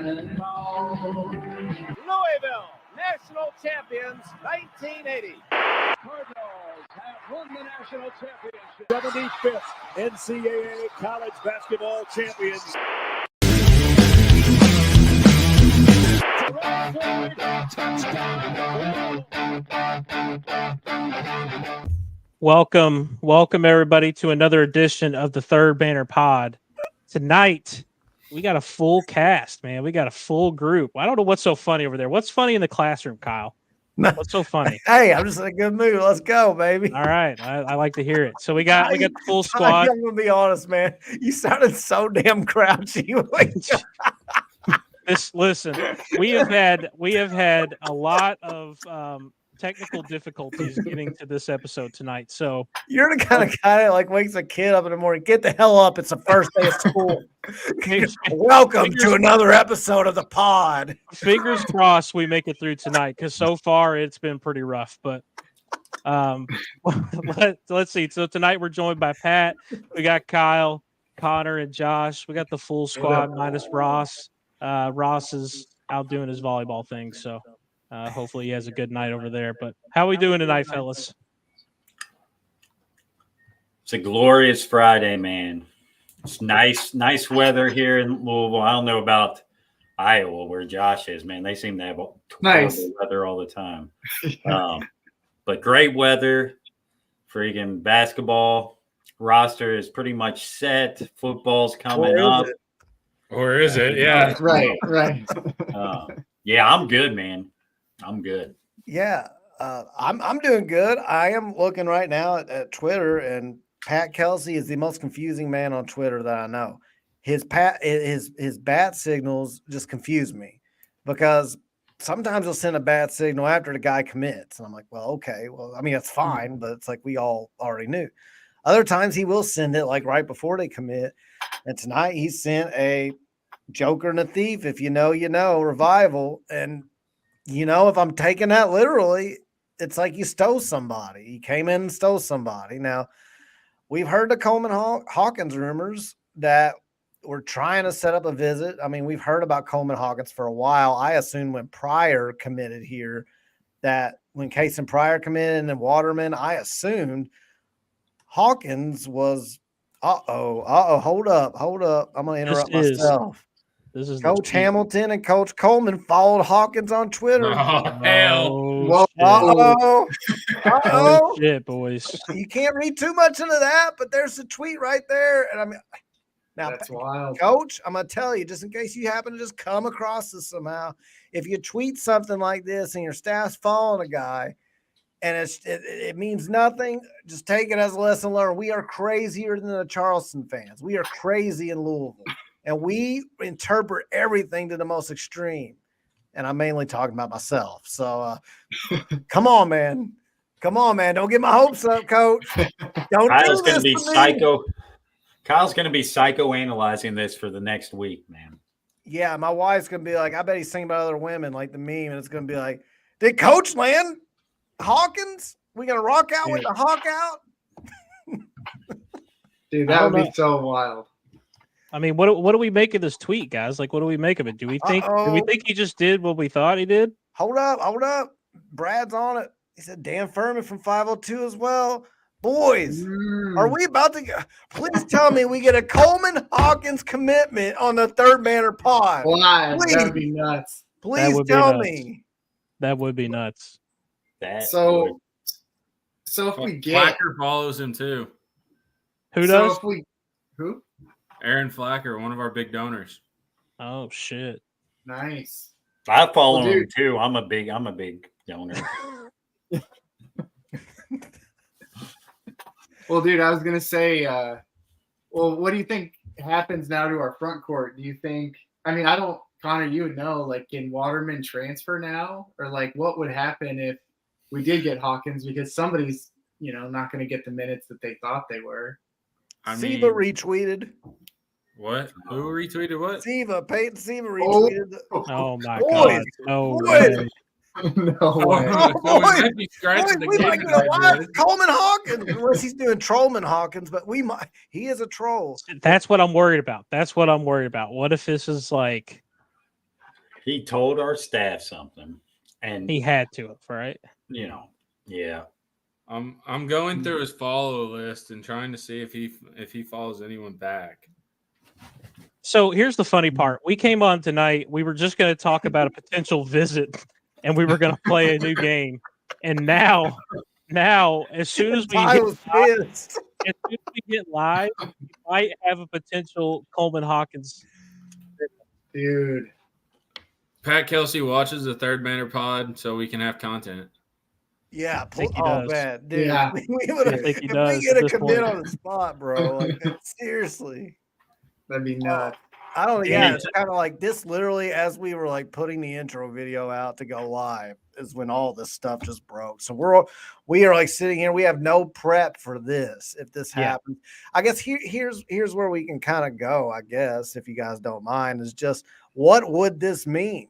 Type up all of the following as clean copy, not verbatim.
Louisville, national champions, 1980. Cardinals have won the national championship. 75th NCAA college basketball champions. Welcome everybody to another edition of the Third Banner Pod. Tonight, we got a full cast, man. We got a full group. I don't know what's so funny over there. What's funny in the classroom, Kyle? What's so funny? Hey, I'm just in a good mood. Let's go, baby. All right, I like to hear it. So we got the full squad. I'm gonna be honest, man. You sounded so damn grouchy. Listen, we have had a lot of technical difficulties getting to this episode tonight. So you're the kind of guy that wakes a kid up in the morning. Get the hell up! It's the first day of school. Welcome to another episode of the pod. Fingers crossed we make it through tonight, because so far it's been pretty rough. But let's see. So tonight we're joined by Pat. We got Kyle, Connor, and Josh. We got the full squad minus Ross. Ross is out doing his volleyball thing, so hopefully he has a good night over there. But how are we doing tonight, fellas? It's a glorious Friday, man. It's nice weather here in Louisville. I don't know about Iowa, where Josh is, man. They seem to have nice weather all the time. But great weather. Freaking basketball roster is pretty much set. Football's coming up. Or is it? Yeah. Right. Yeah, I'm good, man. I'm good. Yeah, I'm doing good. I am looking right now at Twitter, and Pat Kelsey is the most confusing man on Twitter that I know. His bat signals just confuse me, because sometimes he'll send a bat signal after the guy commits, and I'm like, well, okay, well, I mean, that's fine, but it's like we all already knew. Other times he will send it like right before they commit, and tonight he sent a Joker and a Thief, if you know, revival, and if I'm taking that literally, it's like you stole somebody. You came in and stole somebody. Now, we've heard the Coleman Hawkins rumors that we're trying to set up a visit. I mean, we've heard about Coleman Hawkins for a while. I assumed when Pryor committed here, that when Case and Pryor committed and then Waterman, I assumed Hawkins was, hold up. I'm going to interrupt myself. This is Coach Hamilton and Coach Coleman followed Hawkins on Twitter. Oh, hell. Uh-oh. Oh, shit, boys. You can't read too much into that, but there's a tweet right there. And I mean, now, that's wild. Coach, I'm going to tell you, just in case you happen to just come across this somehow, if you tweet something like this and your staff's following a guy and it means nothing, just take it as a lesson learned. We are crazier than the Charleston fans. We are crazy in Louisville. And we interpret everything to the most extreme. And I'm mainly talking about myself. So come on, man. Don't get my hopes up, Coach. Kyle's going to be psycho. Kyle's going to be psychoanalyzing this for the next week, man. Yeah, my wife's going to be like, I bet he's thinking about other women, like the meme. And it's going to be like, did Coach land Hawkins? We going to rock out with the Hawk out? Dude, that would be so wild. I mean, what do we make of this tweet, guys? Like, what do we make of it? Do we think he just did what we thought he did? Hold up. Brad's on it. He said Dan Furman from 502 as well. Boys, are we about to please tell me we get a Coleman Hawkins commitment on the Third Banner Pod? Why? That would be nuts. Please tell me. That would be nuts. So if we get Flacker follows him too. Who does? Who? Aaron Flacker, one of our big donors. Oh shit! Nice. I follow him too. I'm a big donor. Well, dude, I was gonna say, what do you think happens now to our front court? Do you think? I mean, Connor, you would know. Like, can Waterman transfer now, or like, what would happen if we did get Hawkins? Because somebody's, not going to get the minutes that they thought they were. Siva retweeted. What? Who retweeted what? Peyton Siva retweeted. Oh my God. No way. No way. We might get a live Coleman Hawkins, unless he's doing Trollman Hawkins, but he is a troll. That's what I'm worried about. What if this is like He told our staff something, and He had to, right? Yeah. I'm going through his follow list and trying to see if he follows anyone back. So here's the funny part. We came on tonight. We were just going to talk about a potential visit, and we were going to play a new game. And now, as soon as we get live, we might have a potential Coleman Hawkins. Dude. Pat Kelsey watches the Third Banner Pod so we can have content. Yeah, does. dude. Yeah. We get a commit on the spot, bro. Like, seriously. That'd be nuts. I don't know. Yeah, it's kind of like this. Literally, as we were like putting the intro video out to go live, is when all this stuff just broke. So we are like sitting here. We have no prep for this. If this happens, I guess here's where we can kind of go. I guess if you guys don't mind, is just what would this mean?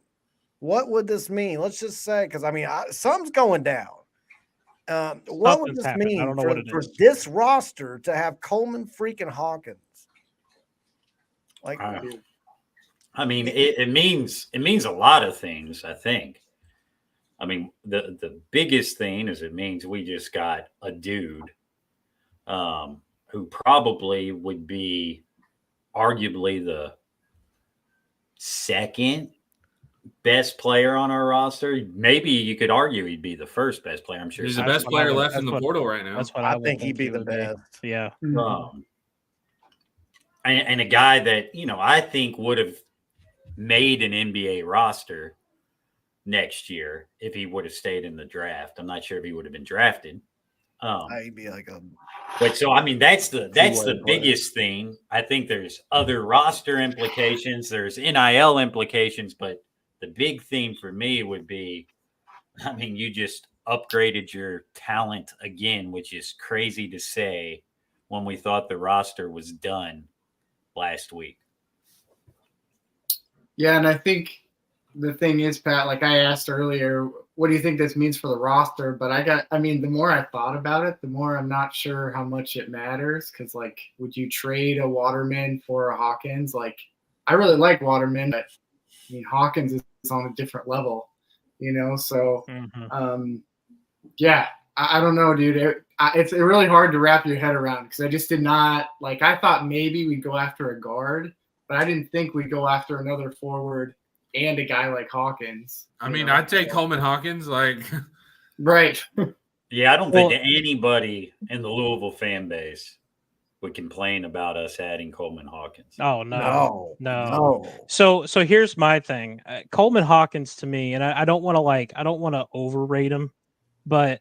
What would this mean? Let's just say, because I mean, something's going down. What would this mean for this roster to have Coleman freaking Hawkins? Like, I mean, it means a lot of things, I think. I mean, the biggest thing is it means we just got a dude who probably would be arguably the second best player on our roster. Maybe you could argue he'd be the first best player. I'm sure he's the best player left in the portal right now. That's what I think he'd be the best. Yeah. And a guy that, I think would have made an NBA roster next year if he would have stayed in the draft. I'm not sure if he would have been drafted. He'd be like but so, I mean, that's the biggest thing. I think there's other roster implications. There's NIL implications, but the big thing for me would be, I mean, you just upgraded your talent again, which is crazy to say when we thought the roster was done last week. Yeah, and I think the thing is, Pat, like I asked earlier, what do you think this means for the roster? But the more I thought about it, the more I'm not sure how much it matters. Because, like, would you trade a Waterman for a Hawkins? Like, I really like Waterman, but I mean, Hawkins is on a different level, So, yeah, I don't know, dude. It's really hard to wrap your head around because I just did not – like, I thought maybe we'd go after a guard, but I didn't think we'd go after another forward and a guy like Hawkins. I mean, I'd take Coleman Hawkins, like – right. Yeah, I don't think anybody in the Louisville fan base would complain about us adding Coleman Hawkins. Oh, no. So here's my thing. Coleman Hawkins to me, and I don't want to overrate him, but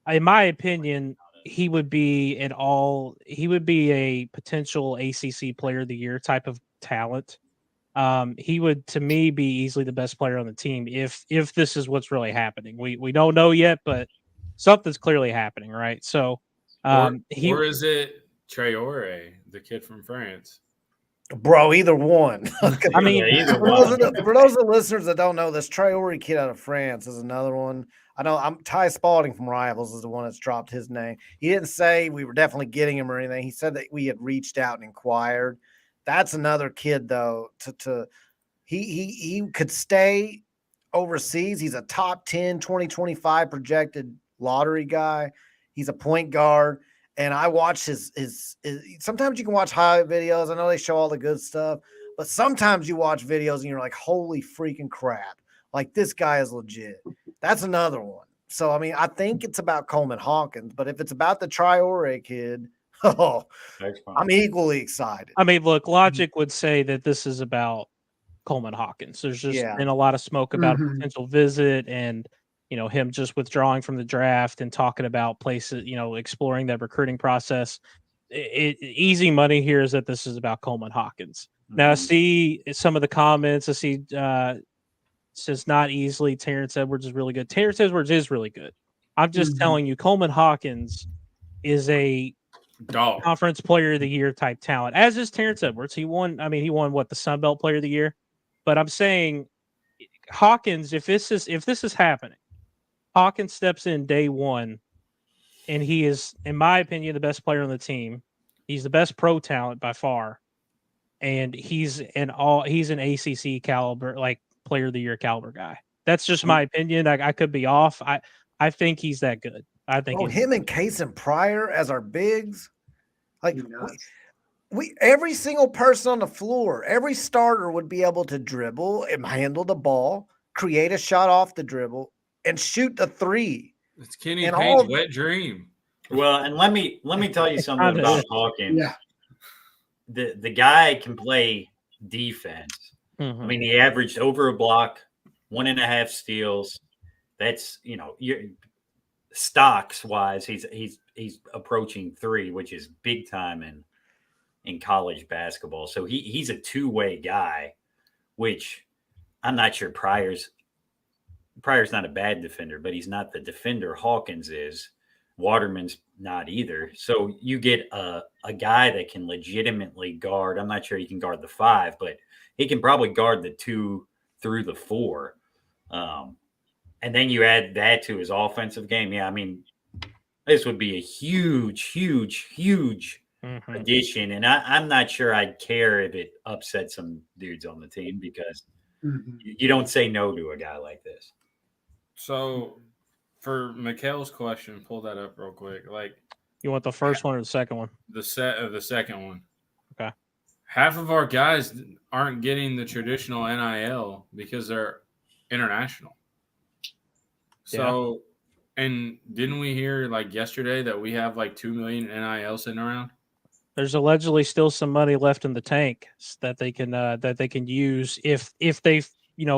in my opinion, he would be a potential ACC player of the year type of talent. He would, to me, be easily the best player on the team if this is what's really happening. We don't know yet, but something's clearly happening, right? So, or is it Traore, the kid from France? Bro, either one. I mean, for those of the listeners that don't know, this Traore kid out of France is another one. I know Ty Spalding from Rivals is the one that's dropped his name. He didn't say we were definitely getting him or anything. He said that we had reached out and inquired. That's another kid, though. He could stay overseas. He's a top 10, 2025 projected lottery guy. He's a point guard. And I watch his sometimes you can watch highlight videos. I know they show all the good stuff, but sometimes you watch videos and you're like, holy freaking crap. Like, this guy is legit. That's another one. So, I mean, I think it's about Coleman Hawkins, but if it's about the Traore kid, I'm equally excited. I mean, look, logic would say that this is about Coleman Hawkins. There's just been a lot of smoke about a potential visit and, him just withdrawing from the draft and talking about places, exploring that recruiting process. Easy money here is that this is about Coleman Hawkins. Now, I see some of the comments. I see says not easily. Terrence Edwards is really good. Terrence Edwards is really good. I'm just telling you, Coleman Hawkins is a conference player of the year type talent, as is Terrence Edwards. He won what, the Sun Belt player of the year? But I'm saying Hawkins, if this is happening, Hawkins steps in day one, and he is, in my opinion, the best player on the team. He's the best pro talent by far, and he's an ACC caliber, like player of the year caliber guy. That's just my opinion. I could be off. I think he's that good. I think him and Case and Pryor as our bigs. Like Nuts. we every single person on the floor, every starter would be able to dribble and handle the ball, create a shot off the dribble, and shoot the three. It's Kenny And Payne's all- wet dream. Well, and let me tell you something about Hawkins. Yeah. The guy can play defense. Mhm. I mean, he averaged over a block, 1.5 steals. That's, stocks wise, he's approaching 3, which is big time in college basketball. So he's a two-way guy, which I'm not sure Pryor's not a bad defender, but he's not the defender Hawkins is. Waterman's not either. So you get a guy that can legitimately guard. I'm not sure he can guard the 5, but he can probably guard the 2 through the 4. And then you add that to his offensive game. Yeah, I mean, this would be a huge addition. And I'm not sure I'd care if it upset some dudes on the team because you don't say no to a guy like this. So for Mikhail's question, pull that up real quick. Like, You want the first one or the second one? the second one. Okay. Half of our guys aren't getting the traditional NIL because they're international. So, and didn't we hear like yesterday that we have like 2 million NIL sitting around? There's allegedly still some money left in the tank that they can use if they've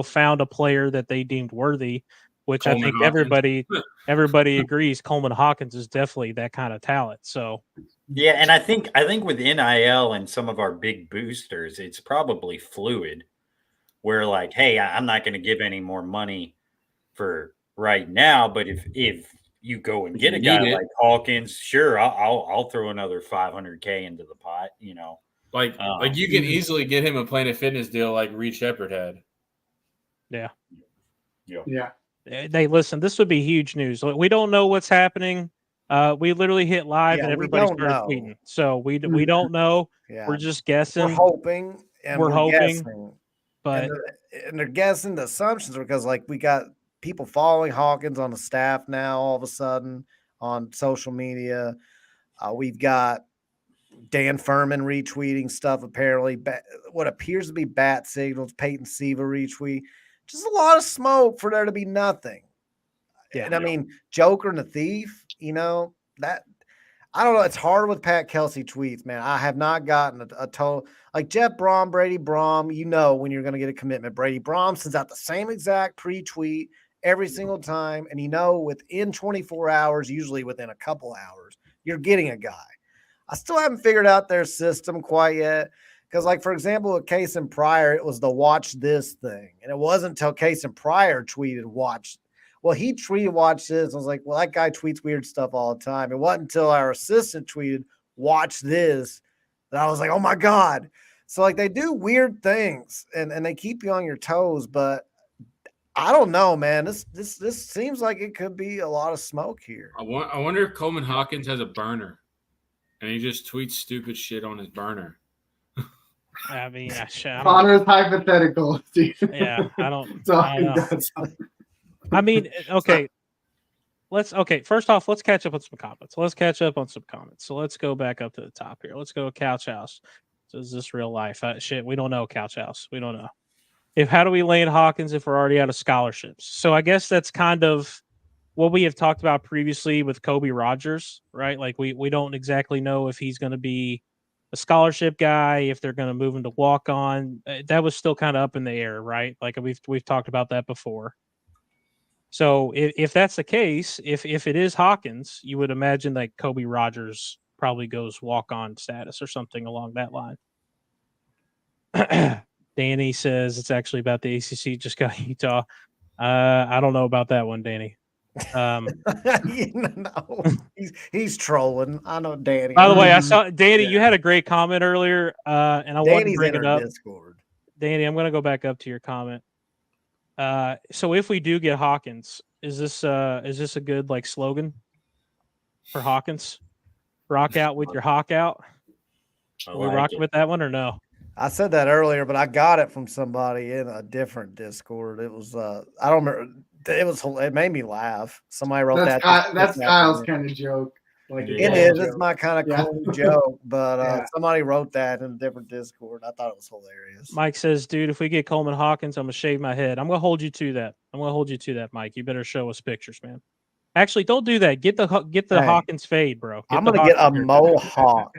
found a player that they deemed worthy, which Coleman I think Hawkins. everybody agrees Coleman Hawkins is definitely that kind of talent. So Yeah, and I think with NIL and some of our big boosters, it's probably fluid. Where like, hey, I'm not going to give any more money for right now, but if you go and get a guy like Hawkins, sure, I'll throw another $500K into the pot. Like you can easily get him a Planet Fitness deal like Reed Shepherd had. yeah. Yeah. Listen, this would be huge news. We don't know what's happening. We literally hit live and everybody started tweeting. So we don't know. Yeah. We're just guessing. We're hoping. And We're hoping. Guessing. But and they're guessing the assumptions because like we got people following Hawkins on the staff now all of a sudden on social media. We've got Dan Furman retweeting stuff, apparently. What appears to be bat signals, Peyton Siva retweet. Just a lot of smoke for there to be nothing. Yeah, and I mean, Joker and the Thief, that I don't know. It's hard with Pat Kelsey tweets, man. I have not gotten a total like Jeff Brom, Brady Brom. When you're going to get a commitment. Brady Brom sends out the same exact pre-tweet every single time, and within 24 hours, usually within a couple hours, you're getting a guy. I still haven't figured out their system quite yet. Because, like, for example, with Case and Pryor, it was the watch this thing. And it wasn't until Case and Pryor tweeted he tweeted watch this. I was like, well, that guy tweets weird stuff all the time. It wasn't until our assistant tweeted watch this that I was like, oh, my God. So, like, they do weird things, and they keep you on your toes. But I don't know, man. This seems like it could be a lot of smoke here. I wonder if Coleman Hawkins has a burner, and he just tweets stupid shit on his burner. I mean, Connor's hypothetical. Yeah, I don't. So I know. I mean, okay. First off, let's catch up on some comments. So let's go back up to the top here. Let's go to Couch House. So is this real life? Shit, we don't know, Couch House. We don't know. How do we land Hawkins if we're already out of scholarships? So I guess that's kind of what we have talked about previously with Kobe Rogers, right? Like we don't exactly know if he's going to be a scholarship guy, if they're going to move him to walk on. That was still kind of up in the air, right? Like we've talked about that before. So if that's the case, if it is Hawkins, you would imagine that Kobe Rogers probably goes walk on status or something along that line. Danny says it's actually about the ACC. Just got Utah. I don't know about that one, Danny. He's trolling. I know Danny. By the way, I saw Danny. You had a great comment earlier, and I wanted to bring it up. Discord. Danny, I'm going to go back up to your comment. So if we do get Hawkins, is this a good like slogan for Hawkins? Rock out with your hawk out. Are we rocking with that one or no? I said that earlier, but I got it from somebody in a different Discord. It was I don't remember. It made me laugh. Somebody wrote That's that. that's Kyle's kind of joke. Like It It Yeah. is. It's my kind of Yeah. corny joke, but Yeah. somebody wrote that in a different Discord. I thought it was hilarious. Mike says, dude, if we get Coleman Hawkins, I'm going to shave my head. I'm going to hold you to that. Mike. You better show us pictures, man. Actually, don't do that. Get the Hey, Hawkins fade, bro. I'm gonna get a Hawkins mohawk.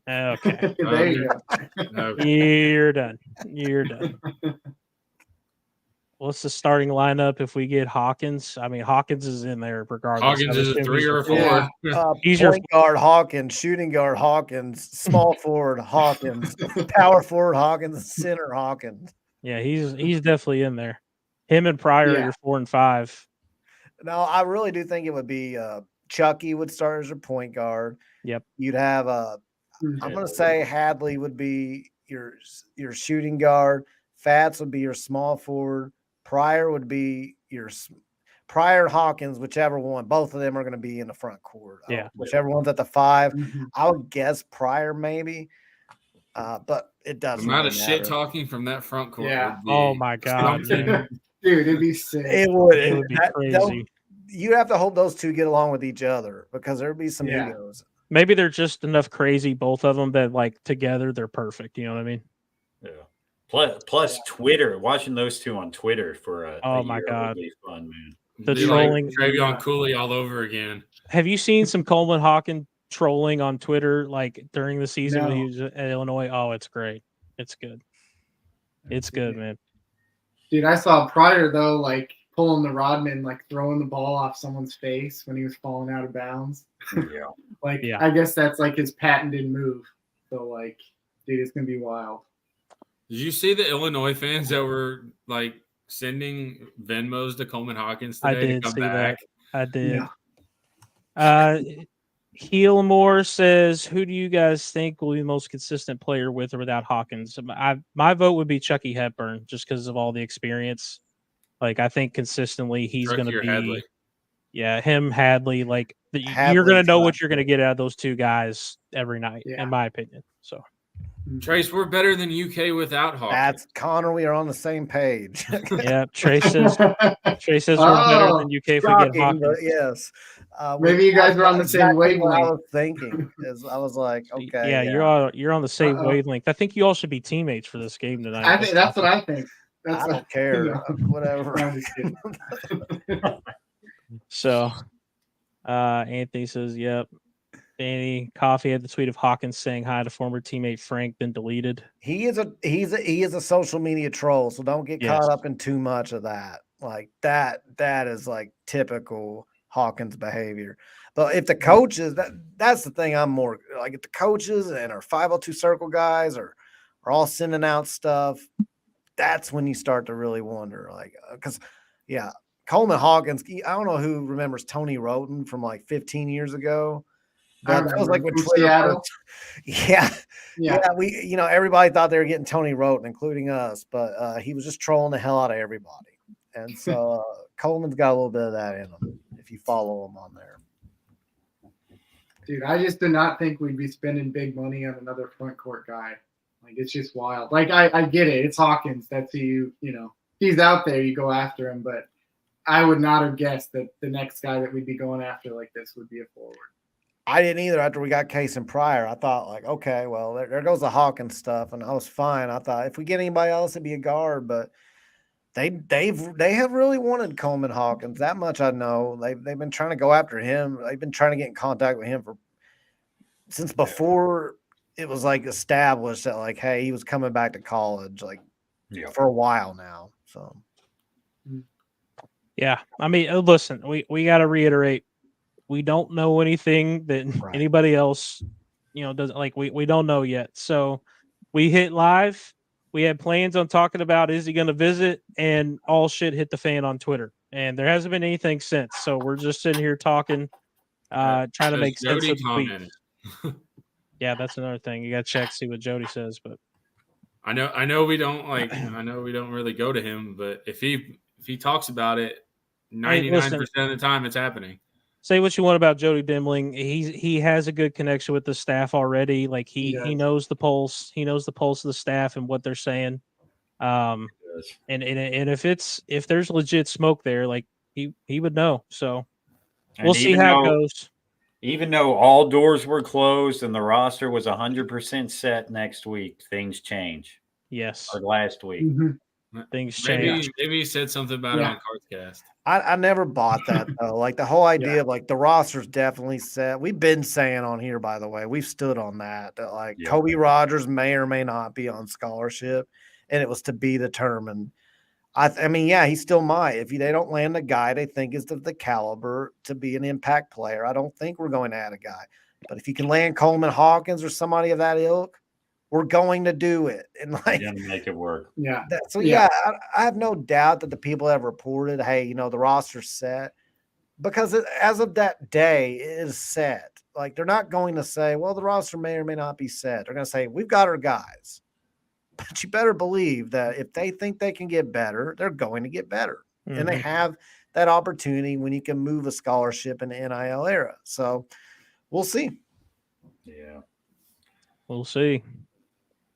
Okay. There you go. Okay. You're done. What's the starting lineup if we get Hawkins? I mean, Hawkins is in there regardless. Hawkins I is a assume 3 he's or your a 4. four. He's your Point guard Hawkins, shooting guard Hawkins, small forward Hawkins, power forward Hawkins, center Hawkins. Yeah, he's definitely in there. Him and Pryor are Yeah. your 4 and 5. No, I really do think it would be Chucky would start as your point guard. Yep. You'd have I'm gonna say Hadley would be your shooting guard. Fats would be your small forward. Pryor would be your Pryor Hawkins, whichever one. Both of them are going to be in the front court. Yeah. Whichever one's at the 5. Mhm. I would guess Pryor maybe, but it The doesn't. amount really of shit matter. talking from that front court. Yeah. Would be Oh my god, something. dude. Dude, it'd be sick. It would. It would be they'll- crazy. You have to hope those two get along with each other because there'd be some Yeah. egos. Maybe they're just enough crazy, both of them, that like together they're perfect. You know what I mean? Yeah. Plus Twitter, watching those two on Twitter for Oh a my year God. would be fun, man. The Be trolling. like Travion Cooley all over again. Have you seen some Coleman Hawkins trolling on Twitter like during the season when he No. was at Illinois? Oh, it's great. It's good. It's good, man. Dude, I saw Pryor though, like pulling the Rodman, like throwing the ball off someone's face when he was falling out of bounds. Yeah. Like, Yeah. I guess that's like his patented move. So, like, dude, it's gonna be wild. Did you see the Illinois fans that were like sending Venmos to Coleman Hawkins I today did to come see back? that. I did. Yeah. Heelmore says, who do you guys think will be the most consistent player with or without Hawkins? My vote would be Chucky Hepburn just because of all the experience. Like, I think consistently he's going Chucky to or be, Hadley? yeah, him, Hadley. Like, you're going to Hadley's know my what you're going to get out of those two guys every night, Yeah. in my opinion. So, Trace, we're better than UK without Hawkins. That's Connor. We are on the same page. yeah, Trey says we're better than UK if we get Shocking, Hawkins. but yes. Maybe you guys were on the same exactly what I wavelength. was thinking. I was like, okay, Yeah, you're on the same Uh-oh. wavelength. I think you all should be teammates for this game tonight. I think that's what I think. That's I don't care. No. Whatever. I'm just kidding. So, Anthony says, "Yep." Danny Coffee had the tweet of Hawkins saying hi to former teammate Frank, been deleted. He is a social media troll, so don't get Yes. caught up in too much of that. Like that is like typical Hawkins behavior. But if the coaches, that's the thing I'm more like, if the coaches and our 502 circle guys are all sending out stuff, that's when you start to really wonder, like, because yeah, Coleman Hawkins, I don't know who remembers Tony Roten from like 15 years ago. I But that was like when remember. From Twitter Seattle. first- yeah, Yeah. we everybody thought they were getting Tony Roten, including us, but he was just trolling the hell out of everybody. And so Coleman's got a little bit of that in him if you follow him on there. Dude, I just did not think we'd be spending big money on another front court guy. Like, it's just wild. Like, I get it. It's Hawkins. That's who he's out there. You go after him. But I would not have guessed that the next guy that we'd be going after like this would be a forward. I didn't either after we got Case and Pryor. I thought, like, okay, well, there goes the Hawkins stuff, and I was fine. I thought if we get anybody else, it'd be a guard, but they have really wanted Coleman Hawkins. That much I know. They've been trying to go after him. They've been trying to get in contact with him since before it was like established that, like, hey, he was coming back to college, like, for a while now. So Yeah, I mean, listen, we got to reiterate, we don't know anything that Right. anybody else, doesn't like. We don't know yet. So we hit live. We had plans on talking about is he going to visit, and all shit hit the fan on Twitter, and there hasn't been anything since. So we're just sitting here talking, trying to make sense Jody of the tweet. commented. Yeah, that's another thing. You got to check, see what Jody says. But I know we don't really go to him, but if he talks about it, 99% of the time it's happening. say what you want about Jody Dimling. He has a good connection with the staff already. Like he knows the pulse. He knows the pulse of the staff and what they're saying. And if there's legit smoke there, like he would know. So we'll see how it goes. Even though all doors were closed and the roster was 100% set next week, things change. Yes. Or last week. Mm-hmm. Things change. Maybe he said something about it on Cardcast. I never bought that though. Like the whole idea of like the roster's definitely set. We've been saying on here, by the way, we've stood on that like Kobe Rogers may or may not be on scholarship, and it was to be determined. I mean, yeah, he still might. If they don't land a guy they think is of the caliber to be an impact player, I don't think we're going to add a guy. But if you can land Coleman Hawkins or somebody of that ilk, we're going to do it. And like, going to make it work. Yeah. I have no doubt that the people have reported, hey, the roster's set, because as of that day, it is set. Like, they're not going to say, well, the roster may or may not be set. They're going to say, we've got our guys. But you better believe that if they think they can get better, they're going to get better. Mm-hmm. And they have that opportunity when you can move a scholarship in the NIL era. So we'll see. Yeah. We'll see.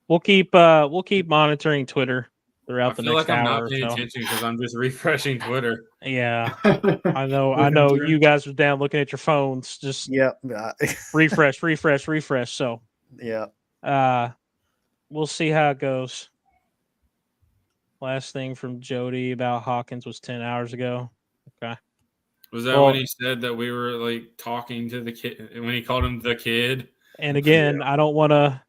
We'll keep monitoring Twitter throughout the next hour. I'm not paying attention because I'm just refreshing Twitter. Yeah. I know you guys are down looking at your phones. Just refresh. So we'll see how it goes. Last thing from Jody about Hawkins was 10 hours ago. Okay. Was that when he said that we were like talking to the kid when he called him the kid? And again, I don't want to.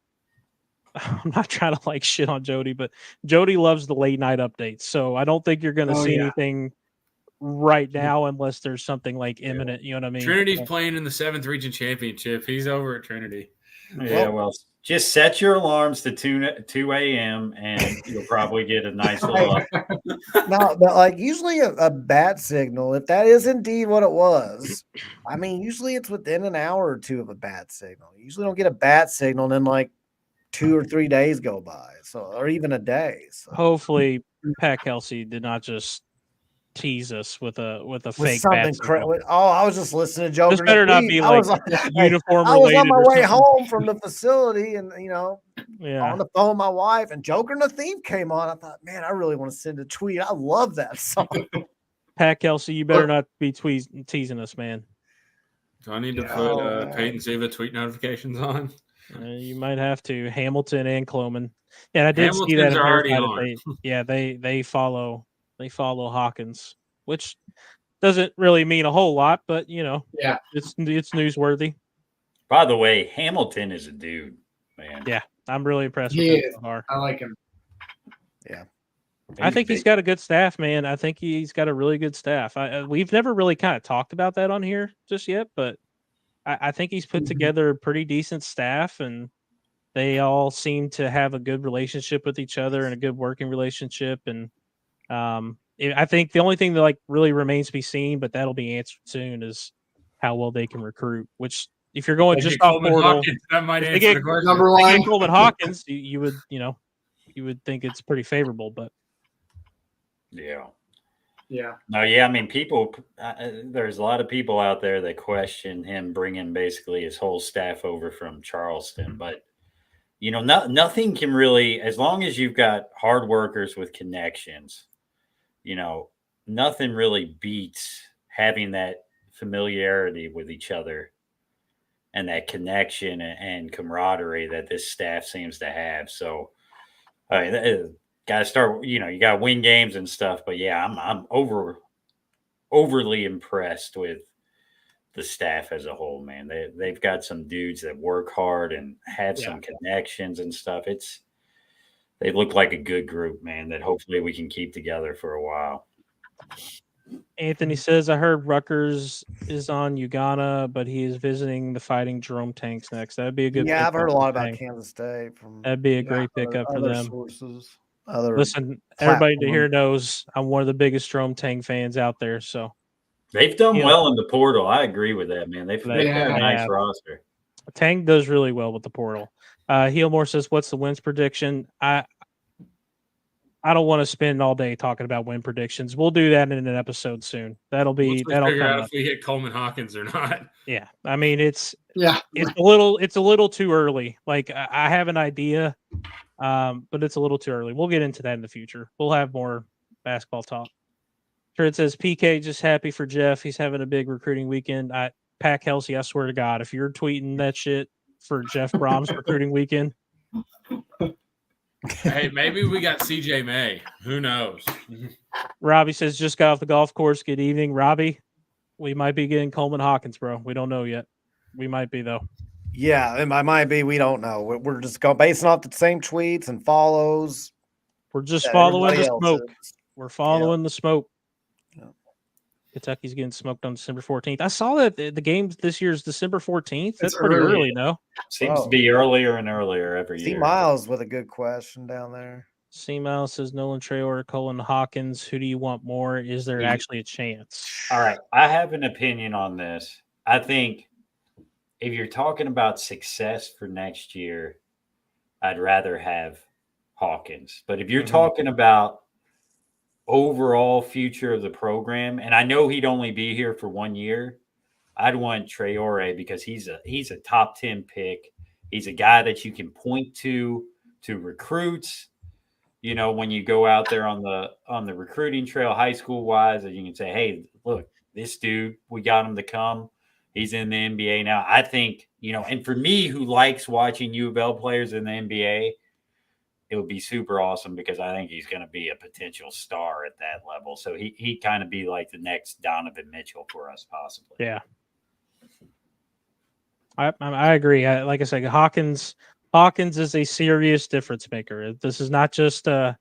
I'm not trying to like shit on Jody, but Jody loves the late night updates. So I don't think you're going to see anything right now unless there's something like imminent. You know what I mean? Trinity's playing in the 7th Region Championship. He's over at Trinity. Yeah, well, just set your alarms to 2 a.m. and you'll probably get a nice little. No, but like usually a bat signal, if that is indeed what it was, I mean, usually it's within an hour or two of a bat signal. You usually don't get a bat signal and then like 2 or 3 days go by, or even a day. So. Hopefully, Pat Kelsey did not just tease us with a fake bat signal. I was just listening to Joker. This better not be like uniform. I was on my way home from the facility, and on the phone with my wife, and Joker and the Thief came on. I thought, man, I really want to send a tweet. I love that song. Pat Kelsey, you better not be teasing us, man. Do I need to put Peyton Siva tweet notications on? You might have to. Hamilton and Coleman. Yeah, I did see that. They follow Hawkins, which doesn't really mean a whole lot, but it's newsworthy. By the way, Hamilton is a dude, man. Yeah, I'm really impressed with him so far. I like him. Yeah. I think he's got a good staff, man. I think he's got a really good staff. We've never really kind of talked about that on here just yet, but I think he's put together a pretty decent staff, and they all seem to have a good relationship with each other and a good working relationship. And I think the only thing that really remains to be seen, but that'll be answered soon, is how well they can recruit. Which, if you're going just off portal, that might answer the question. Number one, Coleman Hawkins, you would think it's pretty favorable, but yeah. No, I mean, people. There's a lot of people out there that question him bringing basically his whole staff over from Charleston, but nothing can really, as long as you've got hard workers with connections. Nothing really beats having that familiarity with each other and that connection and camaraderie that this staff seems to have. So, got to start, you got to win games and stuff. But yeah, I'm overly impressed with the staff as a whole, man. They've got some dudes that work hard and have some connections and stuff. They look like a good group, man, that hopefully we can keep together for a while. Anthony says, I heard Rutgers is on Uganda, but he is visiting the Fighting Jerome Tanks next. That'd be a good. Yeah, I've heard a lot about Kansas State. That'd be a great pickup for them. Sources, listen, everybody here knows I'm one of the biggest Jerome Tang fans out there. So they've done well in the portal. I agree with that, man. They've got a nice roster. Tang does really well with the portal. Heelmore says, what's the wins prediction? I don't want to spend all day talking about win predictions. We'll do that in an episode soon. That'll Once we that'll figure come out up. if we hit Coleman Hawkins or not. Yeah, I mean it's Yeah. a little too early. Like I have an idea, but it's a little too early. We'll get into that in the future. We'll have more basketball talk. Sure, it says PK just happy for Jeff. He's having a big recruiting weekend. Pat Kelsey, I swear to God, if you're tweeting that shit for Jeff Brom's recruiting weekend. Hey, maybe we got CJ May. Who knows? Robbie says, just got off the golf course. Good evening, Robbie. We might be getting Coleman Hawkins, bro. We don't know yet. We might be, though. Yeah, it might be. We don't know. We're just going basing off the same tweets and follows. We're just following the everybody smoke. else's. We're following the smoke. Yeah. Kentucky's getting smoked on December 14th. I saw that the game this year is December 14th. That's It's pretty early. early, no? Seems to be earlier and earlier every C year. Miles with a good question down there. C Miles says Nolan Traore, Coleman Hawkins. Who do you want more? Is there Yeah. actually a chance? All right. I have an opinion on this. I think if you're talking about success for next year, I'd rather have Hawkins. But if you're talking about overall future of the program, and I know he'd only be here for 1 year, I'd want Traore because he's a top 10 pick. He's a guy that you can point to recruits. You know, when you go out there on the recruiting trail, high school wise, and you can say, hey, look, this dude, we got him to come. He's in the NBA now. I think, you know, and for me who likes watching U of L players in the NBA, it would be super awesome because I think he's going to be a potential star at that level. So he'd kind of be like the next Donovan Mitchell for us, possibly. Yeah. I agree. Like I said, Hawkins is a serious difference maker. This is not just an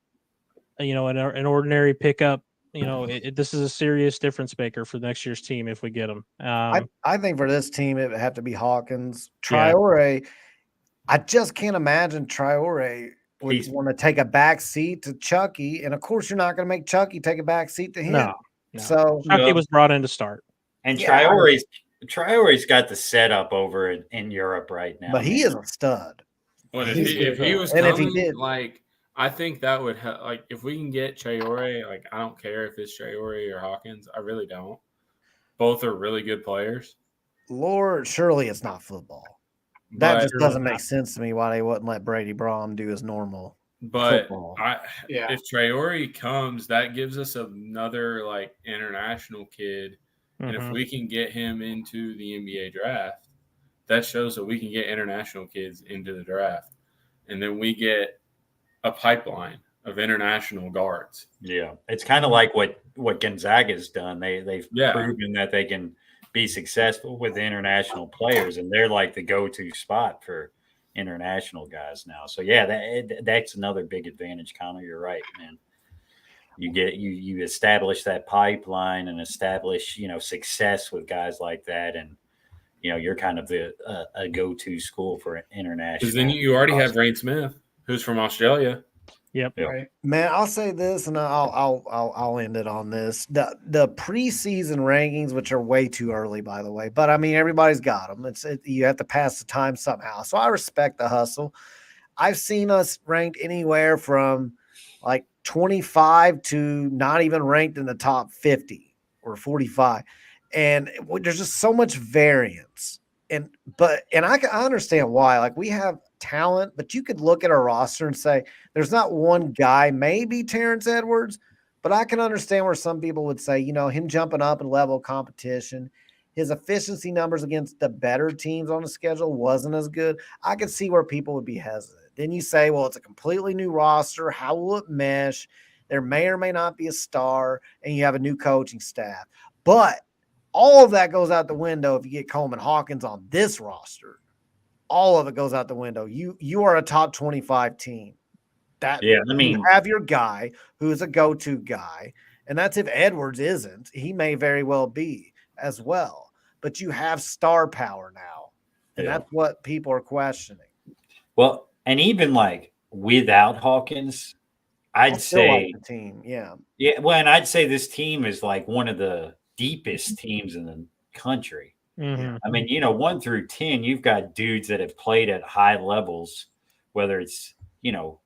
ordinary pickup. You know, this is a serious difference maker for next year's team if we get him. I think for this team it would have to be Hawkins. Traore, I just can't imagine Traore would want to take a back seat to Chucky, and of course you're not going to make Chucky take a back seat to him. No. So Chucky was brought in to start, and Traore's got the setup over in Europe right now. But he is a stud. Well, if he was and coming, if he did, like I think that would like if we can get Traore, like I don't care if it's Traore or Hawkins, I really don't. Both are really good players. Lord, surely it's not football. That just doesn't make sense to me why they wouldn't let Brady Brom do his normal football. If Traore comes, that gives us another like international kid. And if we can get him into the NBA draft, that shows that we can get international kids into the draft. And then we get a pipeline of international guards. Yeah. It's kind of like what Gonzaga's done. They've proven that they can be successful with international players, and they're like the go-to spot for international guys now. So that's another big advantage, Connor. You're right, man. You establish that pipeline and establish, you know, success with guys like that, and you know you're kind of a go-to school for international. Because then you already have Rain Smith, who's from Australia. Yep. Right. Man, I'll say this, and I'll end it on this. The preseason rankings, which are way too early, by the way, but I mean everybody's got them. You have to pass the time somehow. So I respect the hustle. I've seen us ranked anywhere from like 25 to not even ranked in the top 50 or 45, and there's just so much variance. And I understand why. Like we have talent, but you could look at our roster and say there's not one guy, maybe Terrence Edwards, but I can understand where some people would say, you know, him jumping up in level of competition, his efficiency numbers against the better teams on the schedule wasn't as good. I could see where people would be hesitant. Then you say, well, it's a completely new roster. How will it mesh? There may or may not be a star, and you have a new coaching staff. But all of that goes out the window if you get Coleman Hawkins on this roster. All of it goes out the window. You are a top 25 team. You have your guy who is a go-to guy, and that's if Edwards isn't. He may very well be as well. But you have star power now, and that's what people are questioning. Well, and even like without Hawkins, I'd say like the team, yeah. Well, and I'd say this team is like one of the deepest teams in the country. I mean, you know, 1 through 10, you've got dudes that have played at high levels, whether it's, you know,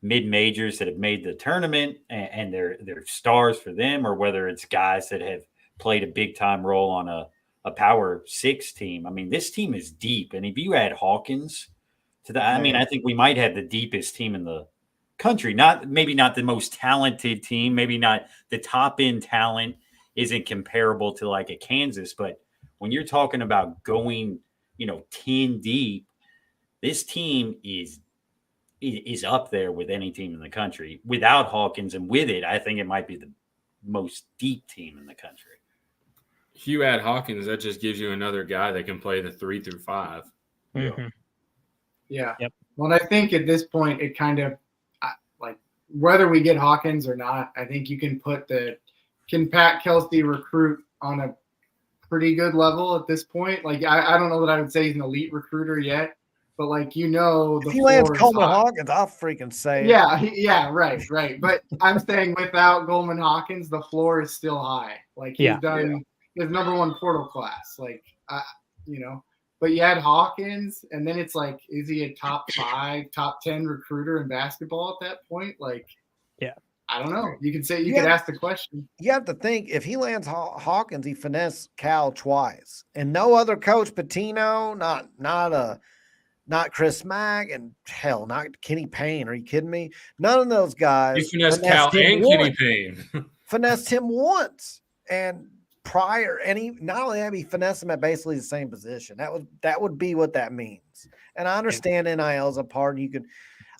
mid-majors that have made the tournament and they're stars for them, or whether it's guys that have played a big-time role on a Power 6 team. I mean, this team is deep. And if you add Hawkins to that, I mean, I think we might have the deepest team in the country. Maybe not the most talented team, maybe not the top-end talent isn't comparable to like a Kansas, but when you're talking about going, 10 deep, this team is up there with any team in the country. Without Hawkins, and with it, I think it might be the most deep team in the country. If you add Hawkins, that just gives you another guy that can play the 3 through 5. Mm-hmm. Yeah. Yep. Well, I think at this point, it kind of like whether we get Hawkins or not, I think you can can Pat Kelsey recruit on a pretty good level at this point? Like, I don't know that I would say he's an elite recruiter yet, but like, if he lands Coleman Hawkins, I'll freaking say it. Yeah, right. But I'm saying without Coleman Hawkins, the floor is still high. Like he's done his number 1 portal class. Like, but you add Hawkins, and then it's like, is he a top 5, top 10 recruiter in basketball at that point? Like, I don't know. You could ask the question. You have to think, if he lands Hawkins, he finessed Cal twice, and no other coach, Patino, not Chris Mack, and hell, not Kenny Payne. Are you kidding me? None of those guys. You finessed Cal and Kenny Payne. Finessed him once, and prior, and he not only that, he finessed him at basically the same position. That would be what that means. And I understand NIL is a part.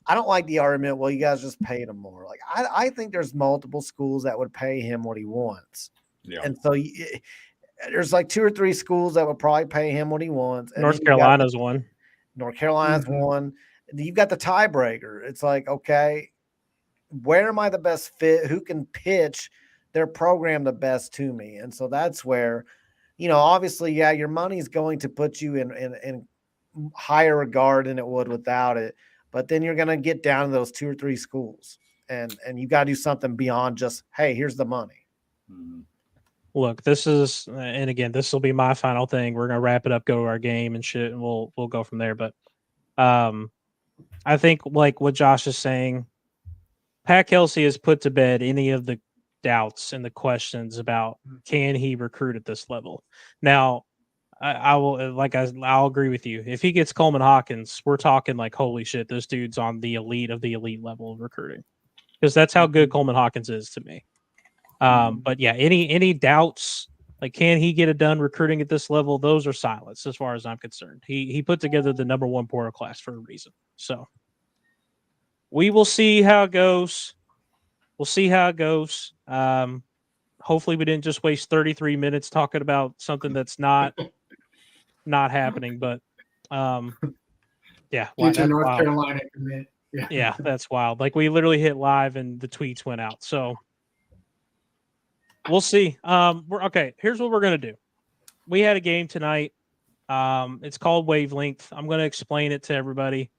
I don't like the argument, well, you guys just paid him more. Like, I think there's multiple schools that would pay him what he wants. Yeah. And so there's like 2 or 3 schools that would probably pay him what he wants. And North Carolina's one. North Carolina's one. You've got the tiebreaker. It's like, okay, where am I the best fit? Who can pitch their program the best to me? And so that's where, obviously, your money's going to put you in higher regard than it would without it. But then you're going to get down to those 2 or 3 schools, and you got to do something beyond just, hey, here's the money. Look, this will be my final thing. We're going to wrap it up, go to our game and shit, and we'll go from there. But I think, like what Josh is saying, Pat Kelsey has put to bed any of the doubts and the questions about can he recruit at this level. Now, I'll agree with you. If he gets Coleman Hawkins, we're talking like, holy shit, this dude's on the elite of the elite level of recruiting, because that's how good Coleman Hawkins is to me. But yeah, any doubts, like, can he get it done recruiting at this level? Those are silenced as far as I'm concerned. He put together the number 1 portal class for a reason. So we will see how it goes. Hopefully we didn't just waste 33 minutes talking about something that's not happening, but future North Carolina commit. Yeah, that's wild. Like, we literally hit live and the tweets went out. So we'll see. Here's what we're gonna do. We had a game tonight. It's called Wavelength. I'm gonna explain it to everybody.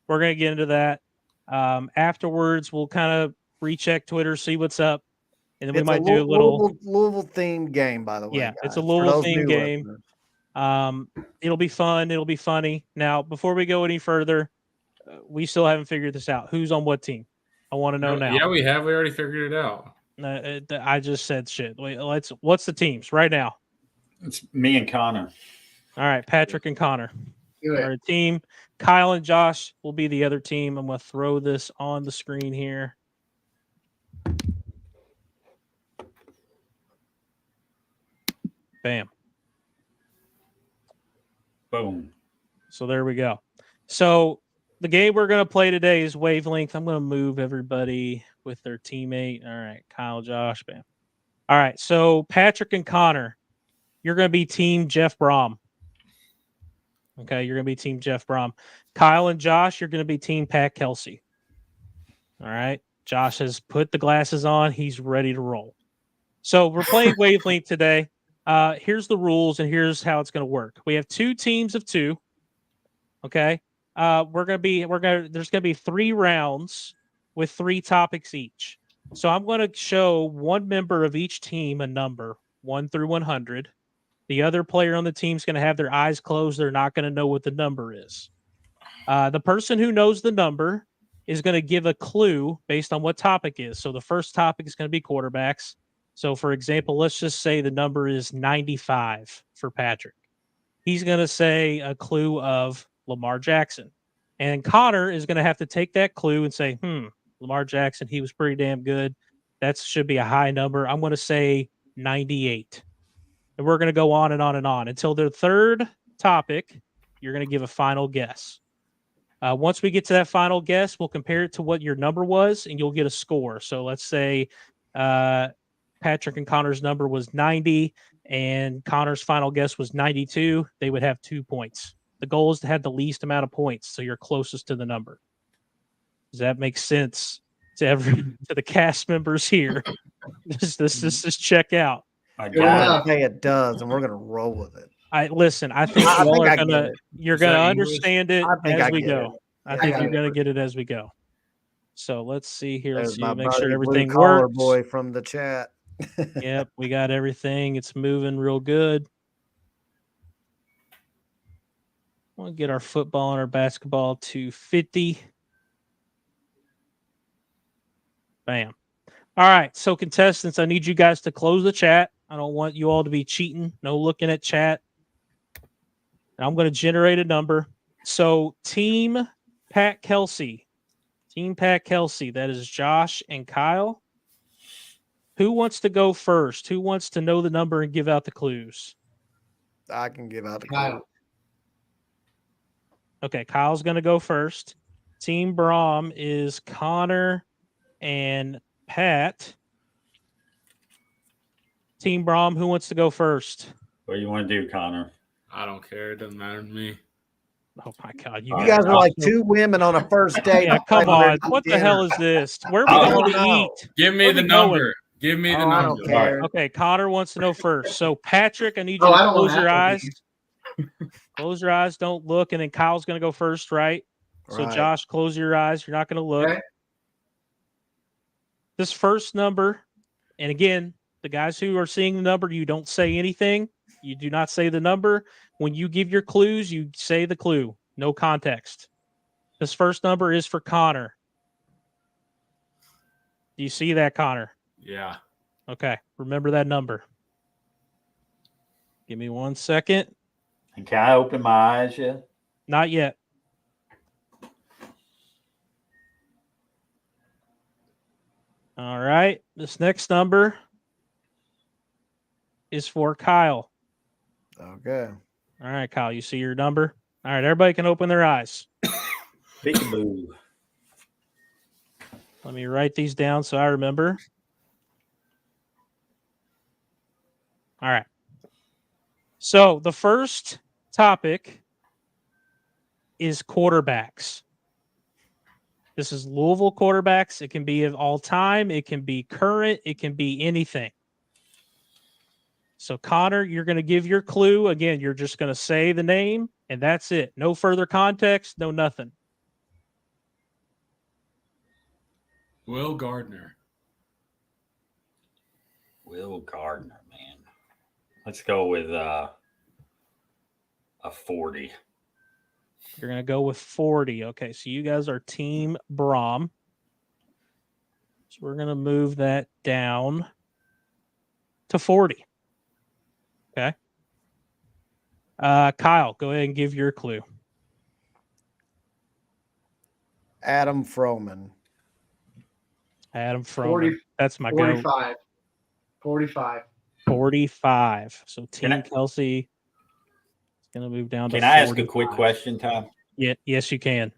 We're gonna get into that. Afterwards, we'll kind of recheck Twitter, see what's up, and then we might do a little Louisville themed game. By the way, guys, it's a Louisville themed game. It'll be fun. It'll be funny. Now, before we go any further, we still haven't figured this out. Who's on what team? I want to know now. Yeah, we have. We already figured it out. I just said shit. Wait, what's the teams right now? It's me and Connor. All right, Patrick and Connor are a team. Kyle and Josh will be the other team. I'm going to throw this on the screen here. Bam. Boom. So there we go. So the game we're going to play today is Wavelength. I'm going to move everybody with their teammate. All right, Kyle, Josh, bam. All right, so Patrick and Connor, you're going to be team Jeff Brom. Okay, you're going to be team Jeff Brom. Kyle and Josh, you're going to be team Pat Kelsey. All right, Josh has put the glasses on. He's ready to roll. So we're playing Wavelength today. Here's the rules, and here's how it's going to work. We have 2 teams of 2. Okay, there's going to be 3 rounds with 3 topics each. So I'm going to show one member of each team a number, 1 through 100. The other player on the team is going to have their eyes closed. They're not going to know what the number is. The person who knows the number is going to give a clue based on what topic is. So the first topic is going to be quarterbacks. So, for example, let's just say the number is 95 for Patrick. He's going to say a clue of Lamar Jackson. And Connor is going to have to take that clue and say, Lamar Jackson, he was pretty damn good. That should be a high number. I'm going to say 98. And we're going to go on and on and on until the third topic. You're going to give a final guess. Once we get to that final guess, we'll compare it to what your number was, and you'll get a score. So let's say Patrick and Connor's number was 90, and Connor's final guess was 92. They would have 2 points. The goal is to have the least amount of points, so you're closest to the number. Does that make sense to to the cast members here? This check out. I think it does, and we're gonna roll with it. I think you're gonna understand it as we go. I think you're gonna get it as we go. So let's see here. Let's see, make sure everything works. Boy from the chat. Yep, we got everything. It's moving real good. We'll get our football and our basketball to 50. Bam. All right, so contestants, I need you guys to close the chat. I don't want you all to be cheating. No looking at chat. I'm going to generate a number. So Team Pat Kelsey, that is Josh and Kyle. Who wants to go first? Who wants to know the number and give out the clues? I can give out the Kyle. clue. Okay, Kyle's going to go first. Team Brom is Connor and Pat. Team Brom, who wants to go first? What do you want to do, Connor? I don't care. It doesn't matter to me. Oh, my God. You guys are like two women on a first date. Yeah, come on. What the hell is this? Where are we going to eat? Give me the number. Give me the number. I don't care. Okay, Connor wants to know first. So, Patrick, I need you to close your eyes. Close your eyes. Don't look. And then Kyle's going to go first, right? So, Josh, close your eyes. You're not going to look. Okay. This first number, and again, the guys who are seeing the number, you don't say anything. You do not say the number. When you give your clues, you say the clue. No context. This first number is for Connor. Do you see that, Connor? Yeah. Okay. Remember that number. Give me 1 second. And can I open my eyes yet? Not yet. All right. This next number is for Kyle. Okay. All right, Kyle, you see your number? All right, everybody can open their eyes. Peekaboo. Let me write these down so I remember. All right. So the first topic is quarterbacks. This is Louisville quarterbacks. It can be of all time. It can be current. It can be anything. So, Connor, you're going to give your clue. Again, you're just going to say the name, and that's it. No further context, no nothing. Will Gardner. Will Gardner, man. Let's go with a 40. You're going to go with 40. Okay, so you guys are Team Brom. So we're going to move that down to 40. Okay. Kyle, go ahead and give your clue. Adam Froman. Adam Froman. That's my 45. 45. 45. So Team Kelsey is going to move down to 45. Can I ask a quick question, Tom? Yeah, yes, you can.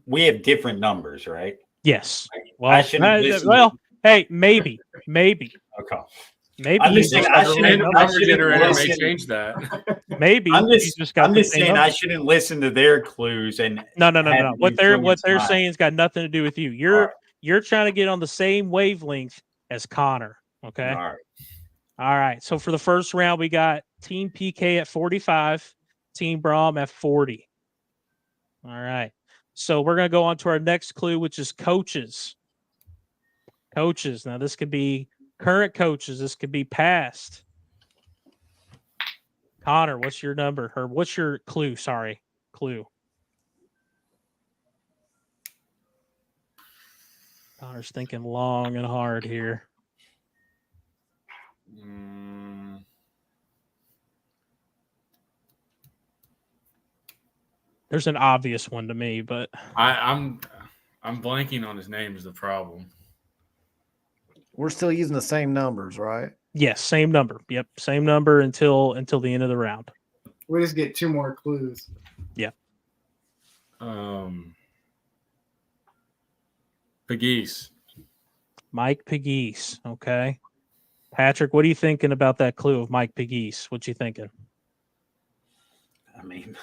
We have different numbers, right? Yes. Well, I shouldn't hey, maybe. Okay. Maybe I'm just saying I shouldn't. May change that. Maybe I'm just saying I shouldn't listen to their clues and no. What they're saying has got nothing to do with you. You're trying to get on the same wavelength as Connor. Okay. All right. So for the first round, we got Team PK at 45, Team Brom at 40. All right. So we're gonna go on to our next clue, which is coaches. Coaches. Now this could be current coaches. This could be past. Connor, what's your number? Or what's your clue? Sorry. Clue. Connor's thinking long and hard here. There's an obvious one to me, but I'm blanking on his name is the problem. We're still using the same numbers, right? yes, same number. Yep, same number until the end of the round. We just get 2 more clues. Yeah. Pegues. Mike Pegues. Okay. Patrick, what are you thinking about that clue of Mike Pegues? What you thinking? I mean,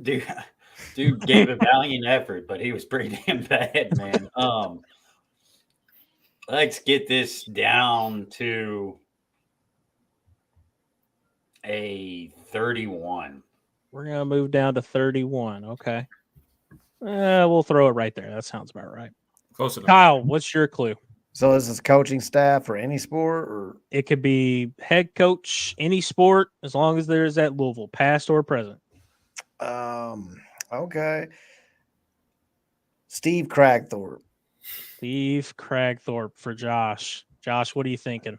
dude gave a valiant effort, but he was pretty damn bad, man. Let's get this down to a 31. We're gonna move down to 31. Okay. We'll throw it right there. That sounds about right. Close enough. Kyle, what's your clue? So this is coaching staff for any sport, or It could be head coach, any sport, as long as there's at Louisville, past or present. okay. Steve Cragthorpe. Steve Cragthorpe for Josh. Josh, what are you thinking?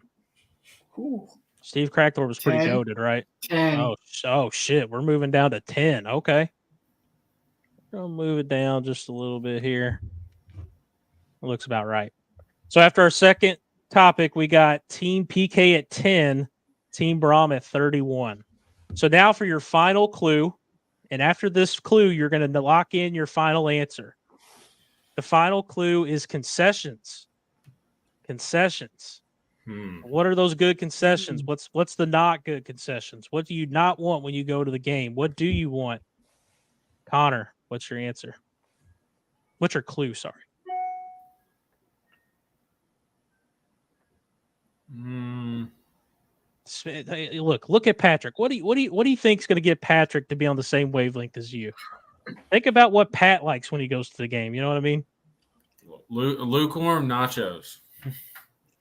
Ooh, Steve Cragthorpe was pretty 10. goated, right? 10. Oh shit. We're moving down to 10. Okay. We're gonna move it down just a little bit here. It looks about right. So after our second topic, we got Team PK at 10, Team Brom at 31. So now for your final clue, and after this clue, you're going to lock in your final answer. The final clue is concessions. Concessions. What are those good concessions? What's the not good concessions? What do you not want when you go to the game? What do you want? Connor, what's your answer? What's your clue? Sorry. Look at Patrick. What do you think is going to get Patrick to be on the same wavelength as you? Think about what Pat likes when he goes to the game. You know what I mean? Lukewarm nachos.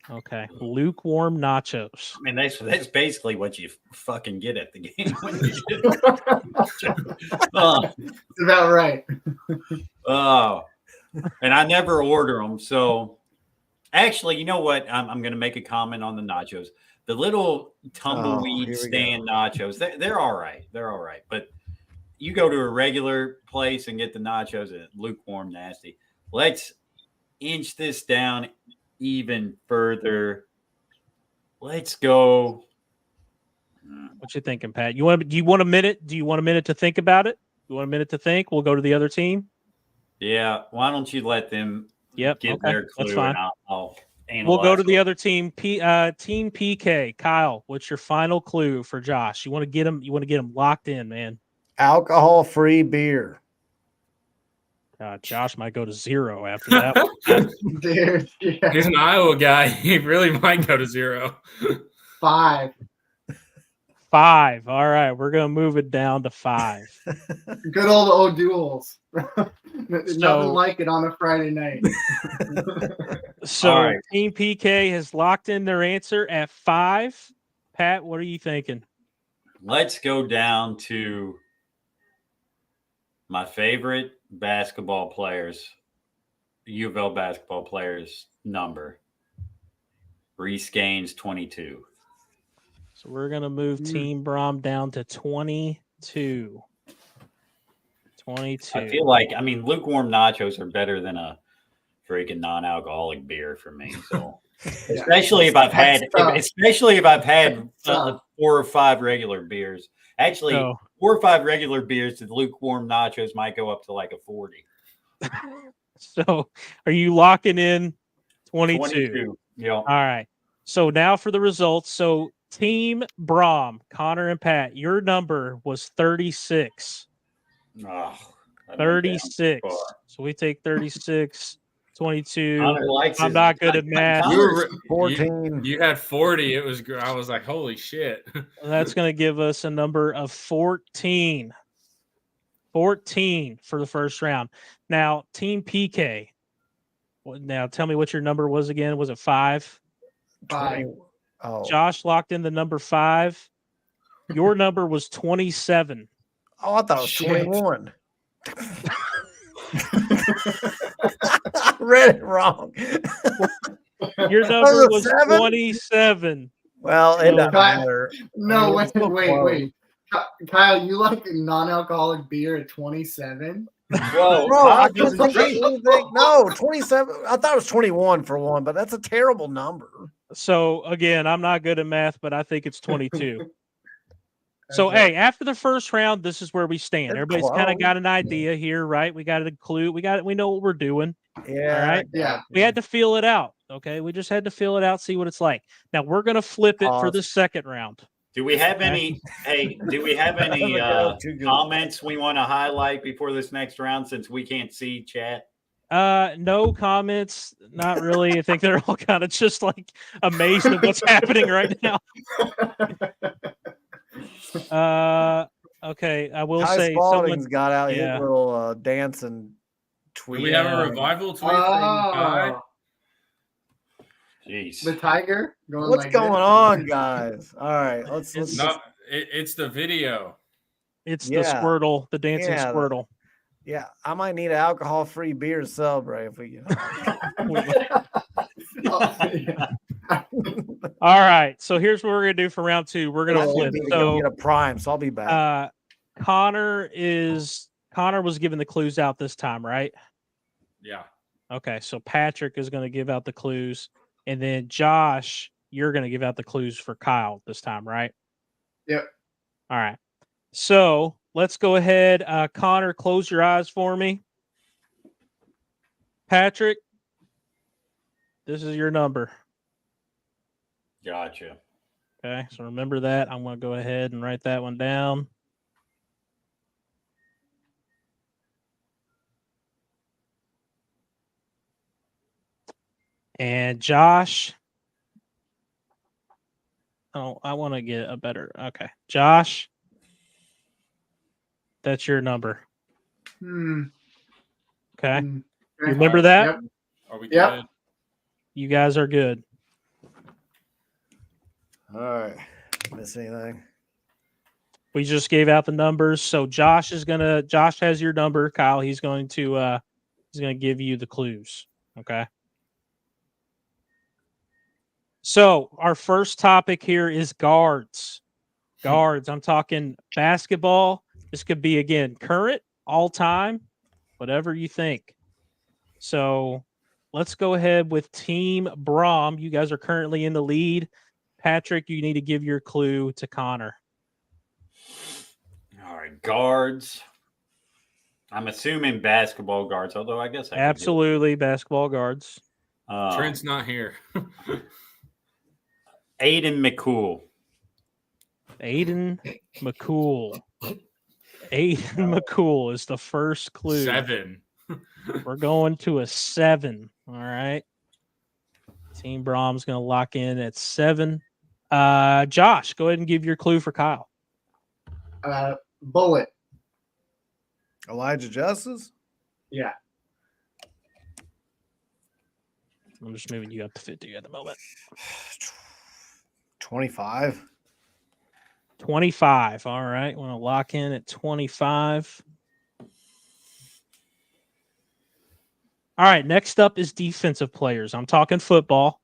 Okay, lukewarm nachos. I mean, that's basically what you fucking get at the game. It's about right. And I never order them. So actually, you know what? I'm going to make a comment on the nachos. The little tumbleweed stand nachos, they're all right. They're all right. But you go to a regular place and get the nachos and lukewarm nasty. Let's inch this down even further. Let's go. What you thinking, Pat? Do you want a minute? Do you want a minute to think about it? You want a minute to think? We'll go to the other team. Yeah. Why don't you let them get their clue? That's fine. And I'll we'll go to the other team. Team PK. Kyle, what's your final clue for Josh? You want to get him locked in, man. Alcohol-free beer. Josh might go to 0 after that. Dude, yeah. He's an Iowa guy. He really might go to 0. 5. 5. All right, we're gonna move it down to 5. Good old duels. Nothing like it on a Friday night. So right. Team PK has locked in their answer at 5. Pat, what are you thinking? Let's go down to my favorite basketball players, U of L basketball players number. Reese Gaines, 22. So we're going to move Team Brom down to 22. 22. I feel like, lukewarm nachos are better than a freaking non-alcoholic beer for me. So, especially if I've had 4 or 5 regular beers. Actually, 4 or 5 regular beers to the lukewarm nachos might go up to like a 40. So, are you locking in 22? 22. Yeah. All right. So now for the results. So Team Brom, Connor and Pat, your number was 36. 36. So we take 36, 22. I'm not good at math. 14. You had 40. It was. I was like, holy shit. That's going to give us a number of 14. 14 for the first round. Now, Team PK. Now, tell me what your number was again. Was it 5? 5. Oh. Josh locked in the number 5. Your number was 27. Oh, I thought it was 21. I read it wrong. Your number was 7? 27. Well, it doesn't Kyle- matter. No, I mean, wait, it's so wait. Kyle, you like non-alcoholic beer at 27? Whoa, Bro, I Kyle can't doesn't think of drink. anything. No, 27. I thought it was 21 for one, but that's a terrible number. So again, I'm not good at math, but I think it's 22. So Okay. hey, after the first round, this is where we stand. They're Everybody's kind of close. got an idea here, right? We got a clue. We know what we're doing. Yeah. All right. Yeah. We had to feel it out. Okay. We just had to feel it out, see what it's like. Now we're gonna flip it for the second round. Do we have any? Hey, do we have any comments we want to highlight before this next round? Since we can't see chat. No comments. Not really. I think they're all kind of just like amazed at what's happening right now. Okay. I will Ty say Spalding's got out his yeah. little dancing tweet. Do we have a revival tweet from Ty? Jeez. The tiger going What's like going this? on, guys? All right, let's No, it's the video. It's the Yeah. Squirtle, the dancing Yeah, Squirtle. yeah. I might need an alcohol-free beer to celebrate if we get. All right. So here's what we're gonna do for round two. We're gonna I flip. need to go So get a prime, so I'll be back. Connor was giving the clues out this time, right? Yeah. Okay, so Patrick is going to give out the clues, and then Josh, you're going to give out the clues for Kyle this time, right? Yep. All right. So let's go ahead. Connor, close your eyes for me. Patrick, this is your number. Gotcha. Okay, so remember that. I'm going to go ahead and write that one down. And Josh, I want to get a better. Okay, Josh, that's your number. Okay, you remember that? Yep. Are we Yep. good? You guys are good. All right, miss anything? We just gave out the numbers, so Josh has your number. Kyle, he's going to give you the clues. Okay. So our first topic here is guards. Guards. I'm talking basketball. This could be, again, current, all time, whatever you think. So let's go ahead with Team Brom. You guys are currently in the lead. Patrick, you need to give your clue to Connor. All right, guards. I'm assuming basketball guards, although I guess I Absolutely basketball guards. Trent's not here. Aiden McCool. Aiden McCool. Aiden McCool is the first clue. 7. We're going to a 7. All right. Team Brom's going to lock in at 7. Josh, go ahead and give your clue for Kyle. Bullet. Elijah Justice? Yeah. I'm just moving you up to 50 at the moment. 25. 25. All right. Want to lock in at 25. All right. Next up is defensive players. I'm talking football.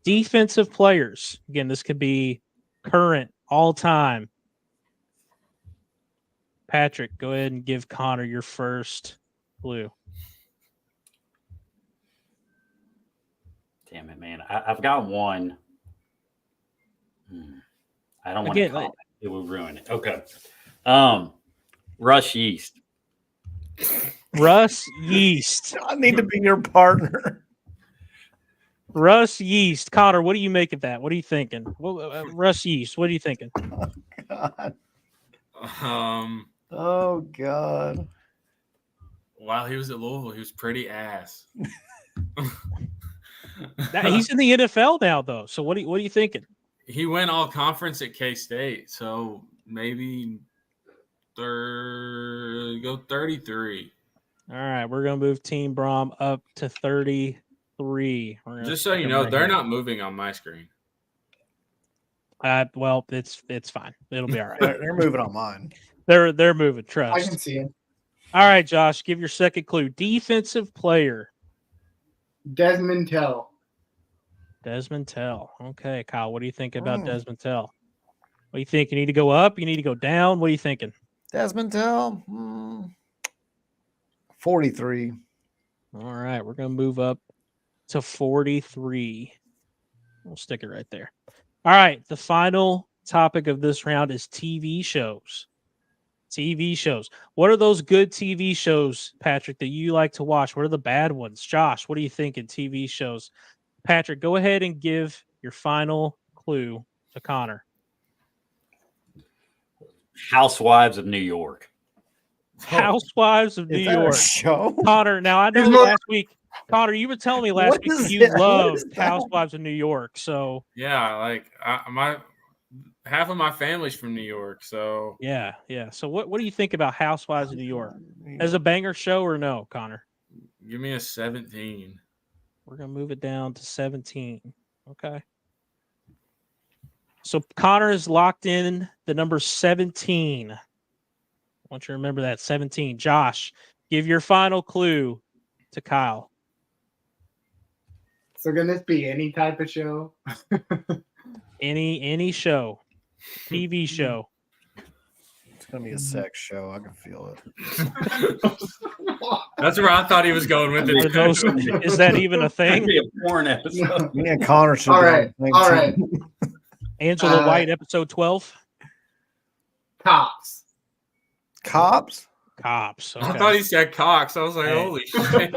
Defensive players. Again, this could be current, all time. Patrick, go ahead and give Connor your first clue. Damn it, man. I've got one. I don't want to call it. It will ruin it. Okay. Russ Yeast. Russ Yeast. I need to be your partner. Russ Yeast. Connor, what do you make of that? What are you thinking? Russ Yeast, what are you thinking? God. Um, Oh, God. While he was at Louisville, he was pretty ass. He's in the NFL now, though. So what are you thinking? He went all conference at K-State, so maybe go 33. All right, we're gonna move Team Brom up to 33. Just so you know, they're not moving on my screen. Well, it's fine. It'll be all right. They're moving on mine. They're moving. Trust. I can see him. All right, Josh, give your second clue. Defensive player. Desmond Tell. Desmond Tell. Okay, Kyle, what do you think about Desmond Tell? What do you think? You need to go up? You need to go down? What are you thinking? Desmond Tell, 43. All right, we're going to move up to 43. We'll stick it right there. All right, the final topic of this round is TV shows. TV shows. What are those good TV shows, Patrick, that you like to watch? What are the bad ones? Josh, what do you think in TV shows? Patrick, go ahead and give your final clue to Connor. Housewives of New York. Housewives of New York. Show? Connor, now I know last week, Connor, you were telling me last week you loved Housewives of New York. So yeah, like my half of my family's from New York. So yeah. So what do you think about Housewives of New York? As a banger show or no, Connor? Give me a 17. We're gonna move it down to 17. Okay. So Connor is locked in the number 17. I want you to remember that 17. Josh, give your final clue to Kyle. So can this be any type of show? Any show, TV show. It's gonna be a sex show. I can feel it. That's where I thought he was going with it. Is that even a thing? Be a porn episode. Me and Connor should. All right. Angela White, episode 12. Cops. Cops. Okay. I thought he said Cox. I was like, holy shit.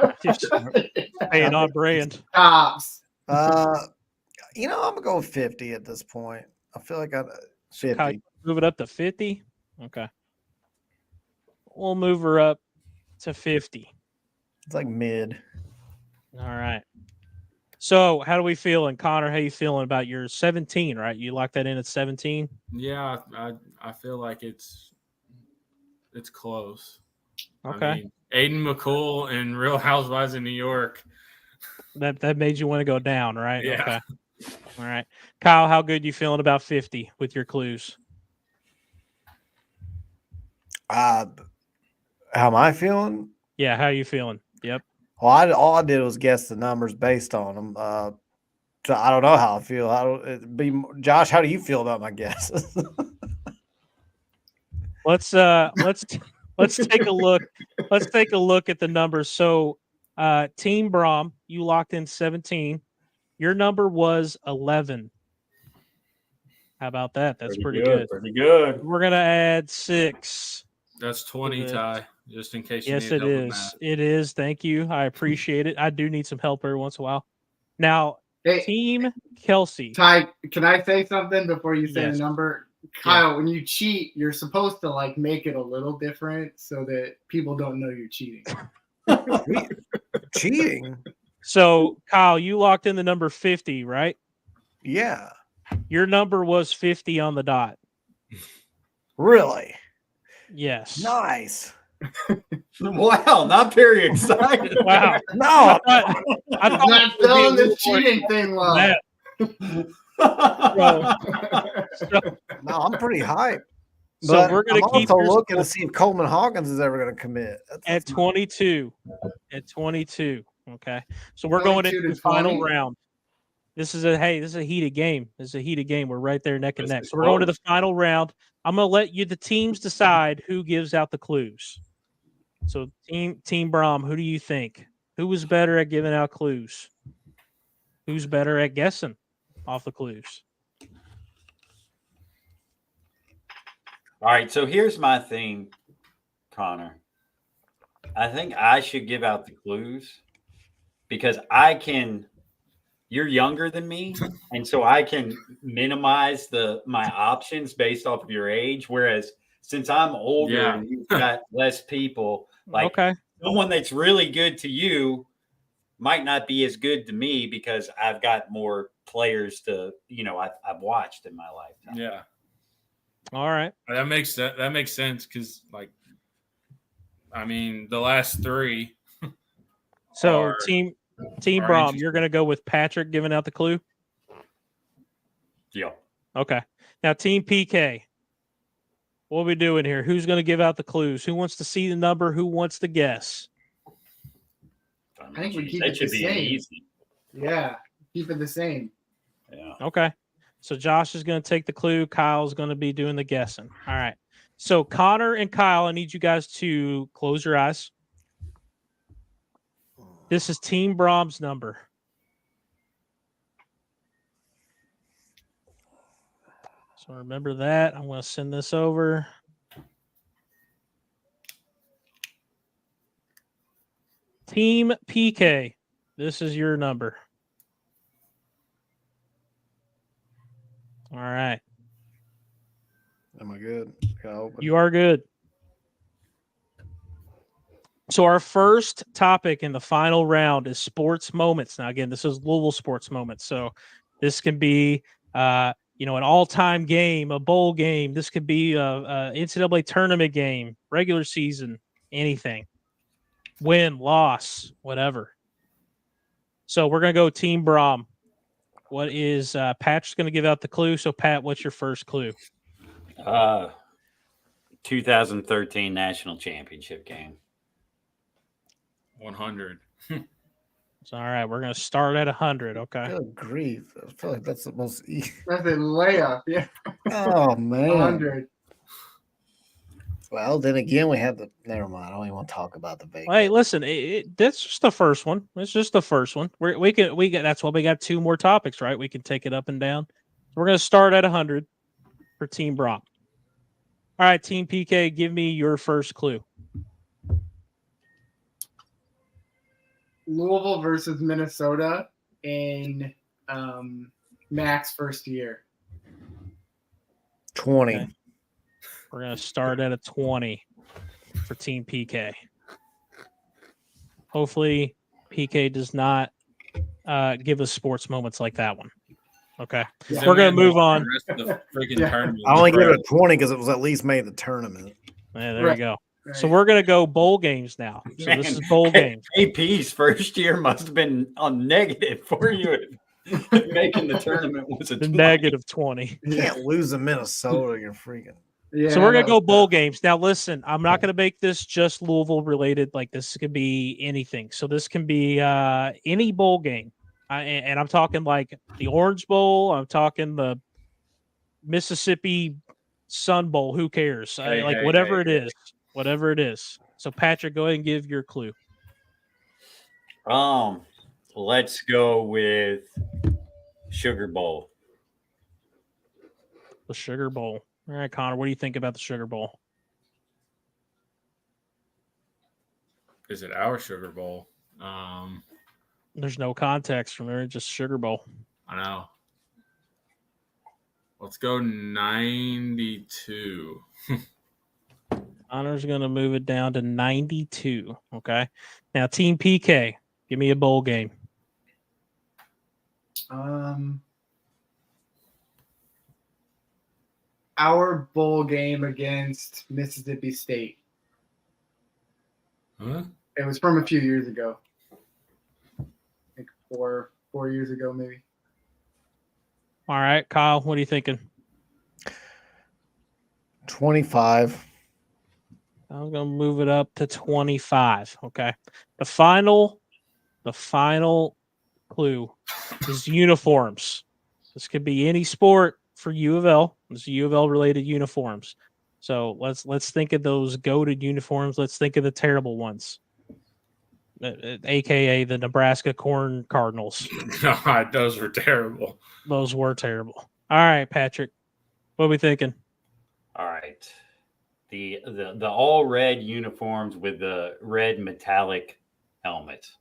Hey, not brand. Cops. I'm gonna go with 50 at this point. I feel like 50. Kyle, move it up to 50. Okay. We'll move her up to 50. It's like mid. All right. So, how do we feel? And Connor, how you feeling about your 17? Right, you locked that in at 17. Yeah, I feel like it's close. Okay. I mean, Aiden McCool and Real Housewives of New York. That made you want to go down, right? Yeah. Okay. All right, Kyle, how good you feeling about 50 with your clues? How am I feeling? Yeah, how you feeling? Yep. Well, all I did was guess the numbers based on them. So I don't know how I feel. Josh, how do you feel about my guesses? Let's take a look. Let's take a look at the numbers. So, Team Brom, you locked in 17. Your number was 11. How about that? That's pretty good. Pretty good. We're gonna add 6. That's 20, Ty, just in case you Yes, need it help with is. math. It is. Thank you. I appreciate it. I do need some help every once in a while. Now, Hey, Team Kelsey. Ty, can I say something before you say Yes. the number? Kyle, when you cheat, you're supposed to like make it a little different so that people don't know you're cheating. Cheating? So, Kyle, you locked in the number 50, right? Yeah. Your number was 50 on the dot. Really? Yes. Nice. Wow, not very excited. Wow. No. I I'm thought not it would be a selling little this more cheating thing well. that. No, I'm pretty hyped. So But we're going I'm to keep also your looking to score see if Coleman Hawkins is ever going to commit. at 22. At 22. Okay. So we're going 22 into to the final 20? round. This is a heated game. This is a heated game. We're right there neck and This neck. is So we're going to close. the final round. I'm going to let the teams decide who gives out the clues. So Team Brom, who do you think? Who was better at giving out clues? Who's better at guessing off the clues? All right, so here's my thing, Connor. I think I should give out the clues because you're younger than me, and so I can minimize my options based off of your age. Whereas since I'm older Yeah. and you've got less people, like Okay. someone that's really good to you might not be as good to me because I've got more players I've watched in my lifetime. Yeah, All right. that makes sense because, like, I mean, the last 3. So Are- Team are Brom, interesting. you're going to go with Patrick giving out the clue? Yeah. Okay. Now, Team PK, what are we doing here? Who's going to give out the clues? Who wants to see the number? Who wants to guess? I I think we keep that it should the be an same. easy. Yeah, keep it the same. Yeah. Okay. So Josh is going to take the clue. Kyle's going to be doing the guessing. All right. So Connor and Kyle, I need you guys to close your eyes. This is Team Brahms' number. So remember that. I'm going to send this over. Team PK, this is your number. All right. Am I good? You are good. So our first topic in the final round is sports moments. Now, again, this is Louisville sports moments. So this can be, an all-time game, a bowl game. This could be a NCAA tournament game, regular season, anything. Win, loss, whatever. So we're going to go Team Brahm. What is Pat's going to give out the clue? So, Pat, what's your first clue? 2013 national championship game. 100. All right, we're going to start at 100. Okay. Good grief. I feel like that's the most. That's a layup. Yeah. Oh, man. 100. Well, then again, we have the. Never mind. I don't even want to talk about the Vegas. Hey, listen, that's just the first one. It's just the first one. We can. That's why we got two more topics, right? We can take it up and down. We're going to start at 100 for Team Brock. All right, Team PK, give me your first clue. Louisville versus Minnesota in Mac's first year. 20. Okay. We're going to start at a 20 for Team PK. Hopefully, PK does not give us sports moments like that one. Okay. Yeah. We're going to move on. Tournament. I only give it a 20 because it was at least made the tournament. Yeah, there Right. you go. Right. So we're going to go bowl games now. So this is bowl games. AP's first year must have been on negative for you. Making the tournament was a The 20. negative 20. You can't lose to Minnesota. You're freaking. Yeah, So we're going to that go was bowl tough. games. Now, listen, I'm not going to make this just Louisville related. Like, this could be anything. So this can be any bowl game. And I'm talking like the Orange Bowl. I'm talking the Mississippi Sun Bowl. Who cares? Whatever it is. Whatever it is. So, Patrick, go ahead and give your clue. Let's go with Sugar Bowl. The Sugar Bowl. All right, Connor, what do you think about the Sugar Bowl? Is it our Sugar Bowl? There's no context from there, just Sugar Bowl. I know. Let's go 92. Connor's going to move it down to 92. Okay. Now, Team PK, give me a bowl game. Our bowl game against Mississippi State. Huh? It was from a few years ago. I think four years ago, maybe. All right, Kyle, what are you thinking? 25. I'm going to move it up to 25. Okay. The final clue is uniforms. This could be any sport for U of L. It's U of L related uniforms. So let's think of those goated uniforms. Let's think of the terrible ones, aka the Nebraska Corn Cardinals. God, those were terrible. Those were terrible. All right, Patrick, what are we thinking? All right. The all red uniforms with the red metallic helmets.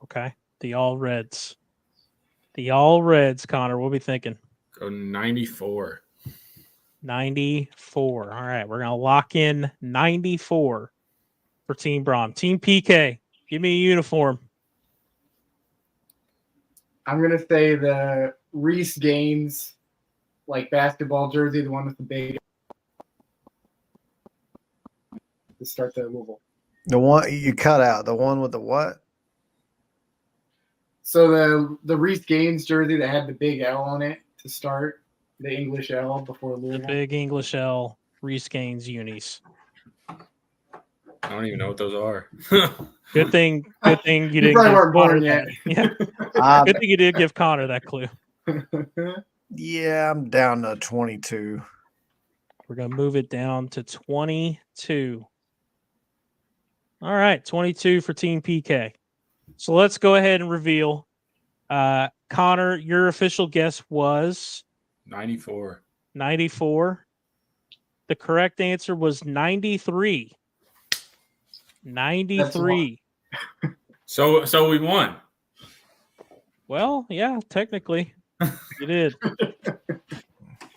Okay. The all reds. The all reds, Connor. What are we thinking? Go 94. 94. All right. We're going to lock in 94 for Team Braun. Team PK, give me a uniform. I'm going to say the Reese Gaines, like basketball jersey, the one with the big. To start the Louisville. The one you cut out. The one with the what? So the Reese Gaines jersey that had the big L on it to start, the English L before The Louisville. big English L, Reese Gaines unis. don't even know what those are. Good thing you didn't probably give weren't Connor born yet. that. Yeah. Good thing you did give Connor that clue. Yeah, I'm down to 22. We're going to move it down to 22. All right, 22 for Team PK. So let's go ahead and reveal. Connor, your official guess was 94. 94. The correct answer was 93. 93. So we won. Well, yeah, technically, you did.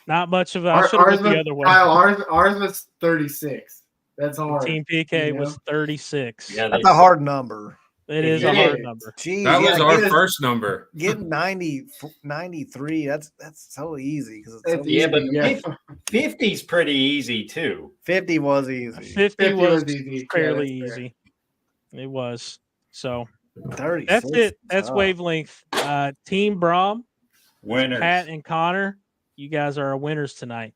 Not much of. I Ours should have went was, the other way. Kyle, ours was 36. That's hard. Team PK you know? was 36. Yeah, That's a hard number. It is It a hard is. number. Jeez, That was our getting- first number. Getting 93. That's so easy because it's so It's Yeah, easy, but 50's pretty easy too. 50 was easy. 50 was easy. fairly Yeah, that's fair. easy. It was. So 36. that's it. That's tough. Wavelength. Team Brom, Winners. Pat and Connor, you guys are our winners tonight.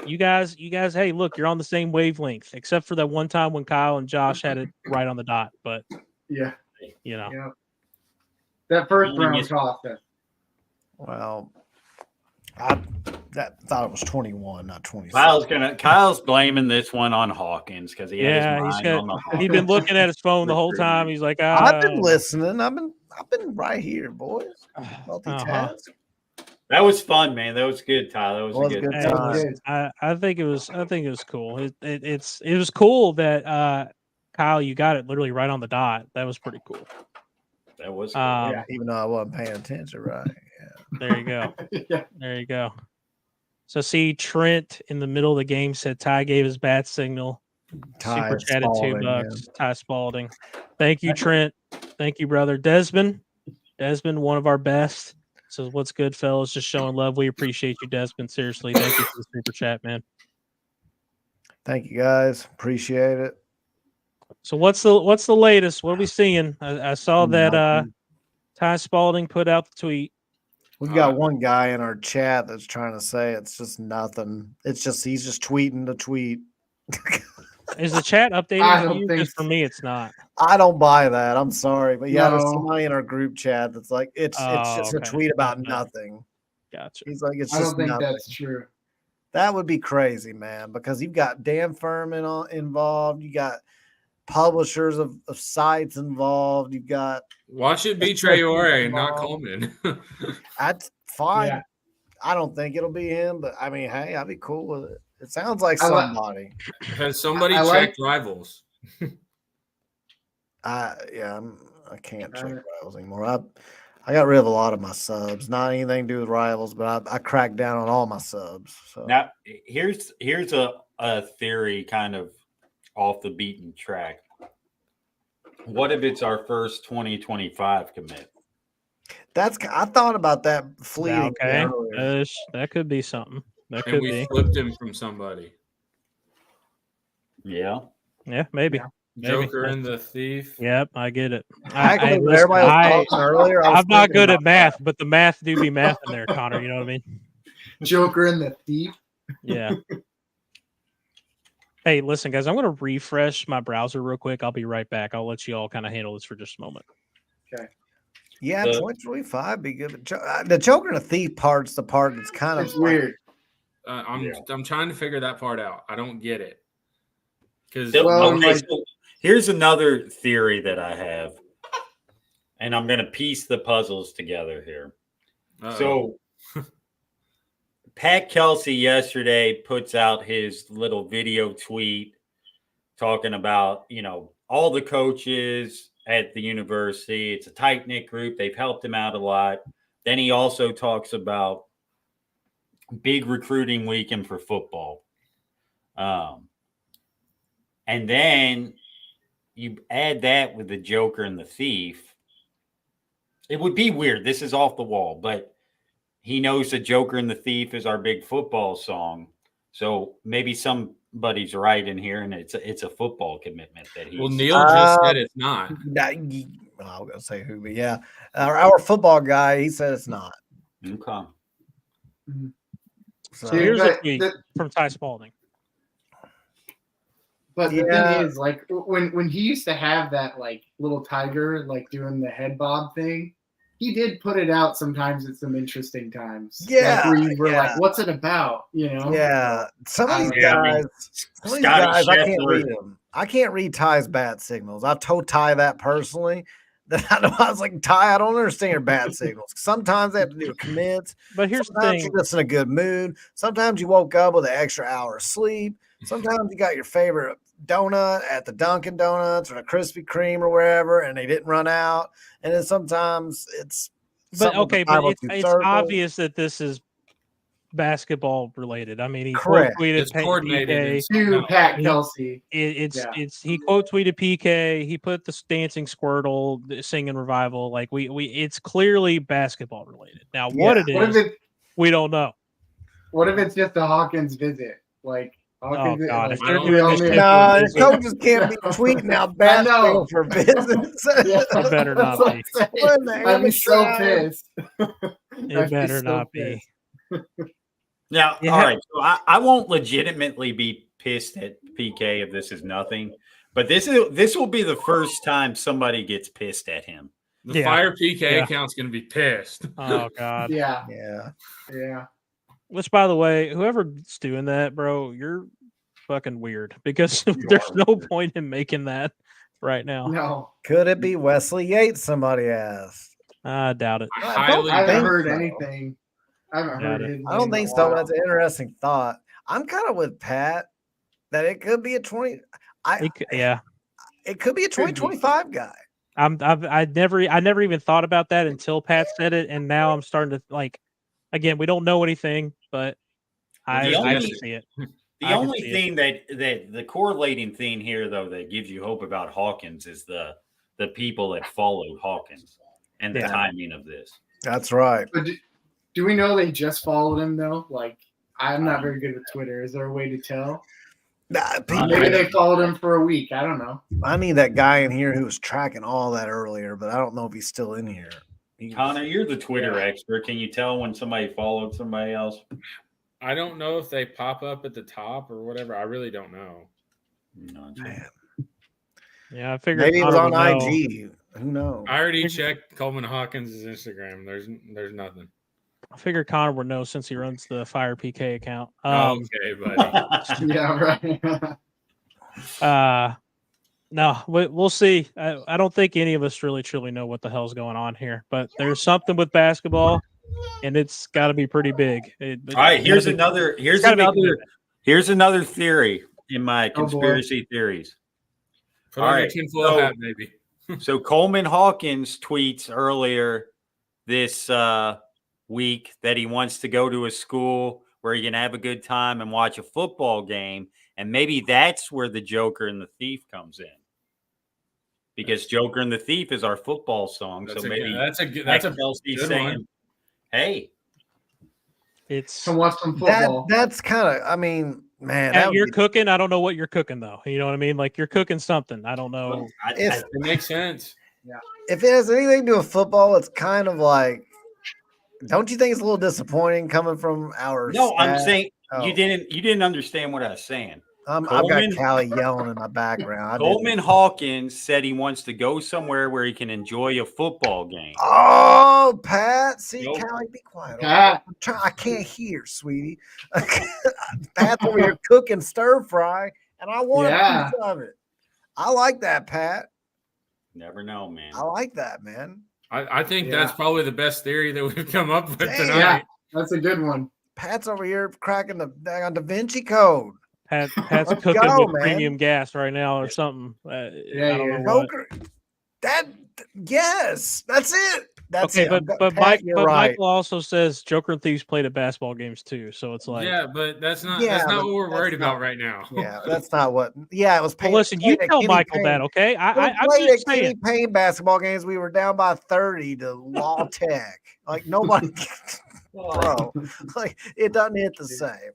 You guys, hey, look, you're on the same wavelength, except for that one time when Kyle and Josh had it right on the dot. But Yeah. you know, Yeah. That first round cost us. Well, I thought it was 21, not 26. Kyle's blaming this one on Hawkins because he had his mind on the he's been looking at his phone the whole time. He's like, I've been listening. I've been right here, boys. Uh-huh. Multitask. That was fun, man. That was good, Tyler. That was a good Good Hey, time. listen, I think it was cool. It was cool that Kyle, you got it literally right on the dot. That was pretty cool. That was cool. Yeah. Even though I wasn't paying attention, right? There you go. Yeah. There you go. So see, Trent in the middle of the game said Ty gave his bat signal. Ty Super chatted Spalding, $2. Ty Spalding. Thank you, Trent. Thank you, brother. Desmond, one of our best. So what's good, fellas? Just showing love. We appreciate you, Desmond. Seriously, thank you for the super chat, man. Thank you, guys. Appreciate it. So what's the latest? What are we seeing? I saw that Ty Spalding put out the tweet. We've got one guy in our chat that's trying to say it's just nothing. It's just he's just tweeting the tweet. Is the chat I updated for don't you? think Because for me, it's not. I don't buy that. I'm sorry, but yeah, there's No. somebody in our group chat that's like it's just a okay. tweet about Okay. nothing. Gotcha. He's like it's I just don't think nothing. that's true. That would be crazy, man, because you've got Dan Furman involved. You got publishers of sites involved. You've got Watch it be Traore, not Coleman. that's fine. Yeah. I don't think it'll be him, but I mean, hey, I'd be cool with it. It sounds like I like- somebody. Has somebody I like- checked rivals? I can't check rivals anymore. I got rid of a lot of my subs. Not anything to do with rivals, but I cracked down on all my subs. So Now, here's a theory kind of off the beaten track. What if it's our first 2025 commit? I thought about that fleeting. Okay. earlier. That could be something. That And could we be. flipped him from somebody. Yeah. Yeah, maybe. Yeah. Maybe. Joker and the Thief. Yep, I get it. Actually, when listen, everybody was talking earlier, I was I'm not thinking good at about math, but the math do be math in there, Connor. You know what I mean? Joker and the Thief. Yeah. Hey, listen, guys, I'm going to refresh my browser real quick. I'll be right back. I'll let you all kind of handle this for just a moment. Yeah, The- 2025 be good. But the Joker and the Thief part's the part that's kind of It's weird. I'm trying to figure that part out. I don't get it. Because Well, Okay, like- so here's another theory that I have, and I'm going to piece the puzzles together here. So, Pat Kelsey yesterday puts out his little video tweet talking about, all the coaches at the university. It's a tight-knit group. They've helped him out a lot. Then he also talks about big recruiting weekend for football. And then you add that with the Joker and the Thief. It would be weird. This is off the wall, but he knows the Joker and the Thief is our big football song. So maybe somebody's right in here, and it's a football commitment that he's. well, Neil just said it's not. I was gonna say who, but yeah, our football guy, he said it's not. Okay. So, So here's a but tweet from Ty Spalding. But the thing is, like, when he used to have that, like, little tiger, like, doing the head bob thing, he did put it out sometimes at some interesting times. Yeah. Like, where you were like, what's it about? You know? Yeah. Some of these Yeah, I guys, mean, I Scotty can't read Scheffler. them. I can't read Ty's bat signals. I've told Ty that personally. I was like, Ty, I don't understand your bat signals. Sometimes they have to do with commits. But here's the Sometimes thing. you're just in a good mood. Sometimes you woke up with an extra hour of sleep. Sometimes you got your favorite donut at the Dunkin' Donuts or the Krispy Kreme or wherever, and they didn't run out. And then sometimes it's But okay, but it's 502 circle. obvious that this is basketball related. I mean, he Correct. quote tweeted It's coordinated. PK. To Pat Kelsey. It's he quote tweeted PK. He put the dancing Squirtle, the singing Revival. Like we it's clearly basketball related. Now what it What is, if we don't know. What if it's just a Hawkins visit? Like, Hawkins, God, like, if they're we doing all this knew- shit- No, Visit. coaches can't be tweeting out bad know. things for business. Yeah. It better not That's be. what I'm What in the saying. I'd be so amateur hour? pissed. It better not be. Now, Yeah. all right. So I won't legitimately be pissed at PK if this is nothing, but this will be the first time somebody gets pissed at him. The Yeah. Fire PK Yeah. account's going to be pissed. Oh God. Yeah, Yeah. Which, by the way, whoever's doing that, bro, you're fucking weird because there's no point in making that right now. no, Could it be Wesley Yates? Somebody asked. I doubt it. I Highly haven't think heard so. anything. I haven't Got heard it. his I don't name in think a so. while. That's an interesting thought. I'm kind of with Pat that it could be a 20. Yeah. It could be a 2025 guy. I never even thought about that until Pat said it, and now I'm starting to like. Again, we don't know anything, but I can see it. The only thing that the correlating thing here, though, that gives you hope about Hawkins is the people that followed Hawkins and the timing of this. That's right. But do we know they just followed him though? Like, I'm not very good with Twitter. Is there a way to tell? Maybe they followed him for a week. I don't know. I need that guy in here who was tracking all that earlier, but I don't know if he's still in here. Connor, you're the Twitter expert. Can you tell when somebody followed somebody else? I don't know if they pop up at the top or whatever. I really don't know. No, Man. Yeah, I figured Maybe it was Connor on would know. IG. Who knows? I already checked Coleman Hawkins' Instagram. There's nothing. I figured Connor would know since he runs the Fire PK account. Okay, buddy. Yeah, right. No, we'll see. I don't think any of us really truly know what the hell's going on here, but there's something with basketball, and it's got to be pretty big. All right, here's another theory in my conspiracy theories. Put on your tinfoil hat, baby. So Coleman Hawkins tweets earlier this week that he wants to go to a school where he can have a good time and watch a football game, and maybe that's where the Joker and the Thief comes in. Because Joker and the Thief is our football song, so maybe that's a Kelsey good saying, one. "Hey, it's to watch some football." That's kind of. I mean, man, you're cooking. I don't know what you're cooking though. You know what I mean? Like you're cooking something. I don't know. It makes sense. Yeah. If it has anything to do with football, it's kind of like. Don't you think it's a little disappointing coming from our? No, I'm saying Oh. you didn't understand what I was saying. I've got Callie yelling in my background. Coleman Hawkins said he wants to go somewhere where he can enjoy a football game. Oh, Pat. See, Nope. Callie, be quiet. Pat. I can't hear, sweetie. Pat's over here cooking stir fry, and I want a piece of it. I like that, Pat. Never know, man. I like that, man. I think that's probably the best theory that we've come up with tonight. Yeah, that's a good one. Pat's over here cracking the Da Vinci Code. Pat's cooking go, with man. premium gas right now or something. I don't know what. Yes, that's it. That's Okay, it. but Pat, you're right. Michael also says Joker and Thieves played at basketball games too, so it's like Yeah, but that's not Yeah, what but we're worried that's not- about right now. Yeah, that's not what. Yeah, it was. Well, listen, you played at tell Kenny Michael Payne. that, okay? I'm played just at Kenny saying. Payne basketball games. We were down by 30 to Law Tech. Like nobody, bro. Like it doesn't hit the same.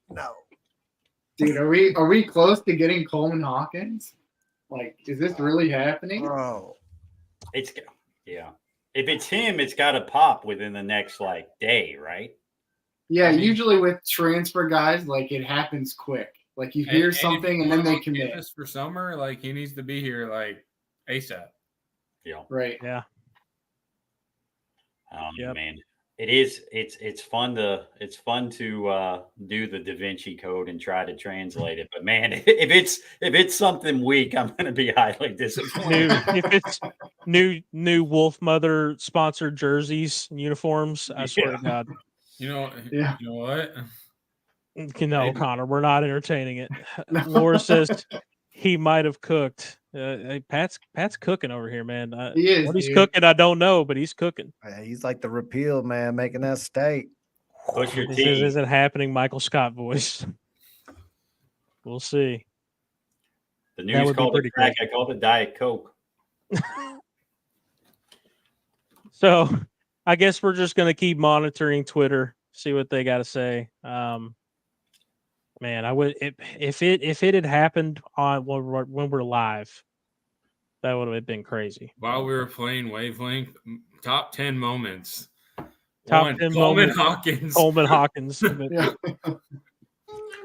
No. Dude, are we close to getting Coleman Hawkins? Like, is this really happening? Bro. Yeah. If it's him, it's got to pop within the next day, right? Yeah, usually with transfer guys, like it happens quick. Like you hear something and then they commit. For summer, like he needs to be here like ASAP. Yeah. Right. Yeah. Man, it's fun to do the Da Vinci Code and try to translate it. But man, if it's something weak, I'm going to be highly disappointed. If it's new Wolf Mother sponsored jerseys and uniforms, I swear to God. You know what? No, Connor, we're not entertaining it. Laura says he might have cooked. Pat's cooking over here, man. He is. What he's cooking, I don't know, but he's cooking. He's like the repeal man, making that steak. Push your This teeth. isn't happening, Michael Scott voice. We'll see. The news called it crack. I called it Diet Coke. So I guess we're just going to keep monitoring Twitter, see what they got to say. Man, I would if it had happened on when we're live, that would have been crazy. While we were playing Wavelength, top 10 moments. Top 10 Coleman moments. Hawkins. Coleman Hawkins. Yeah.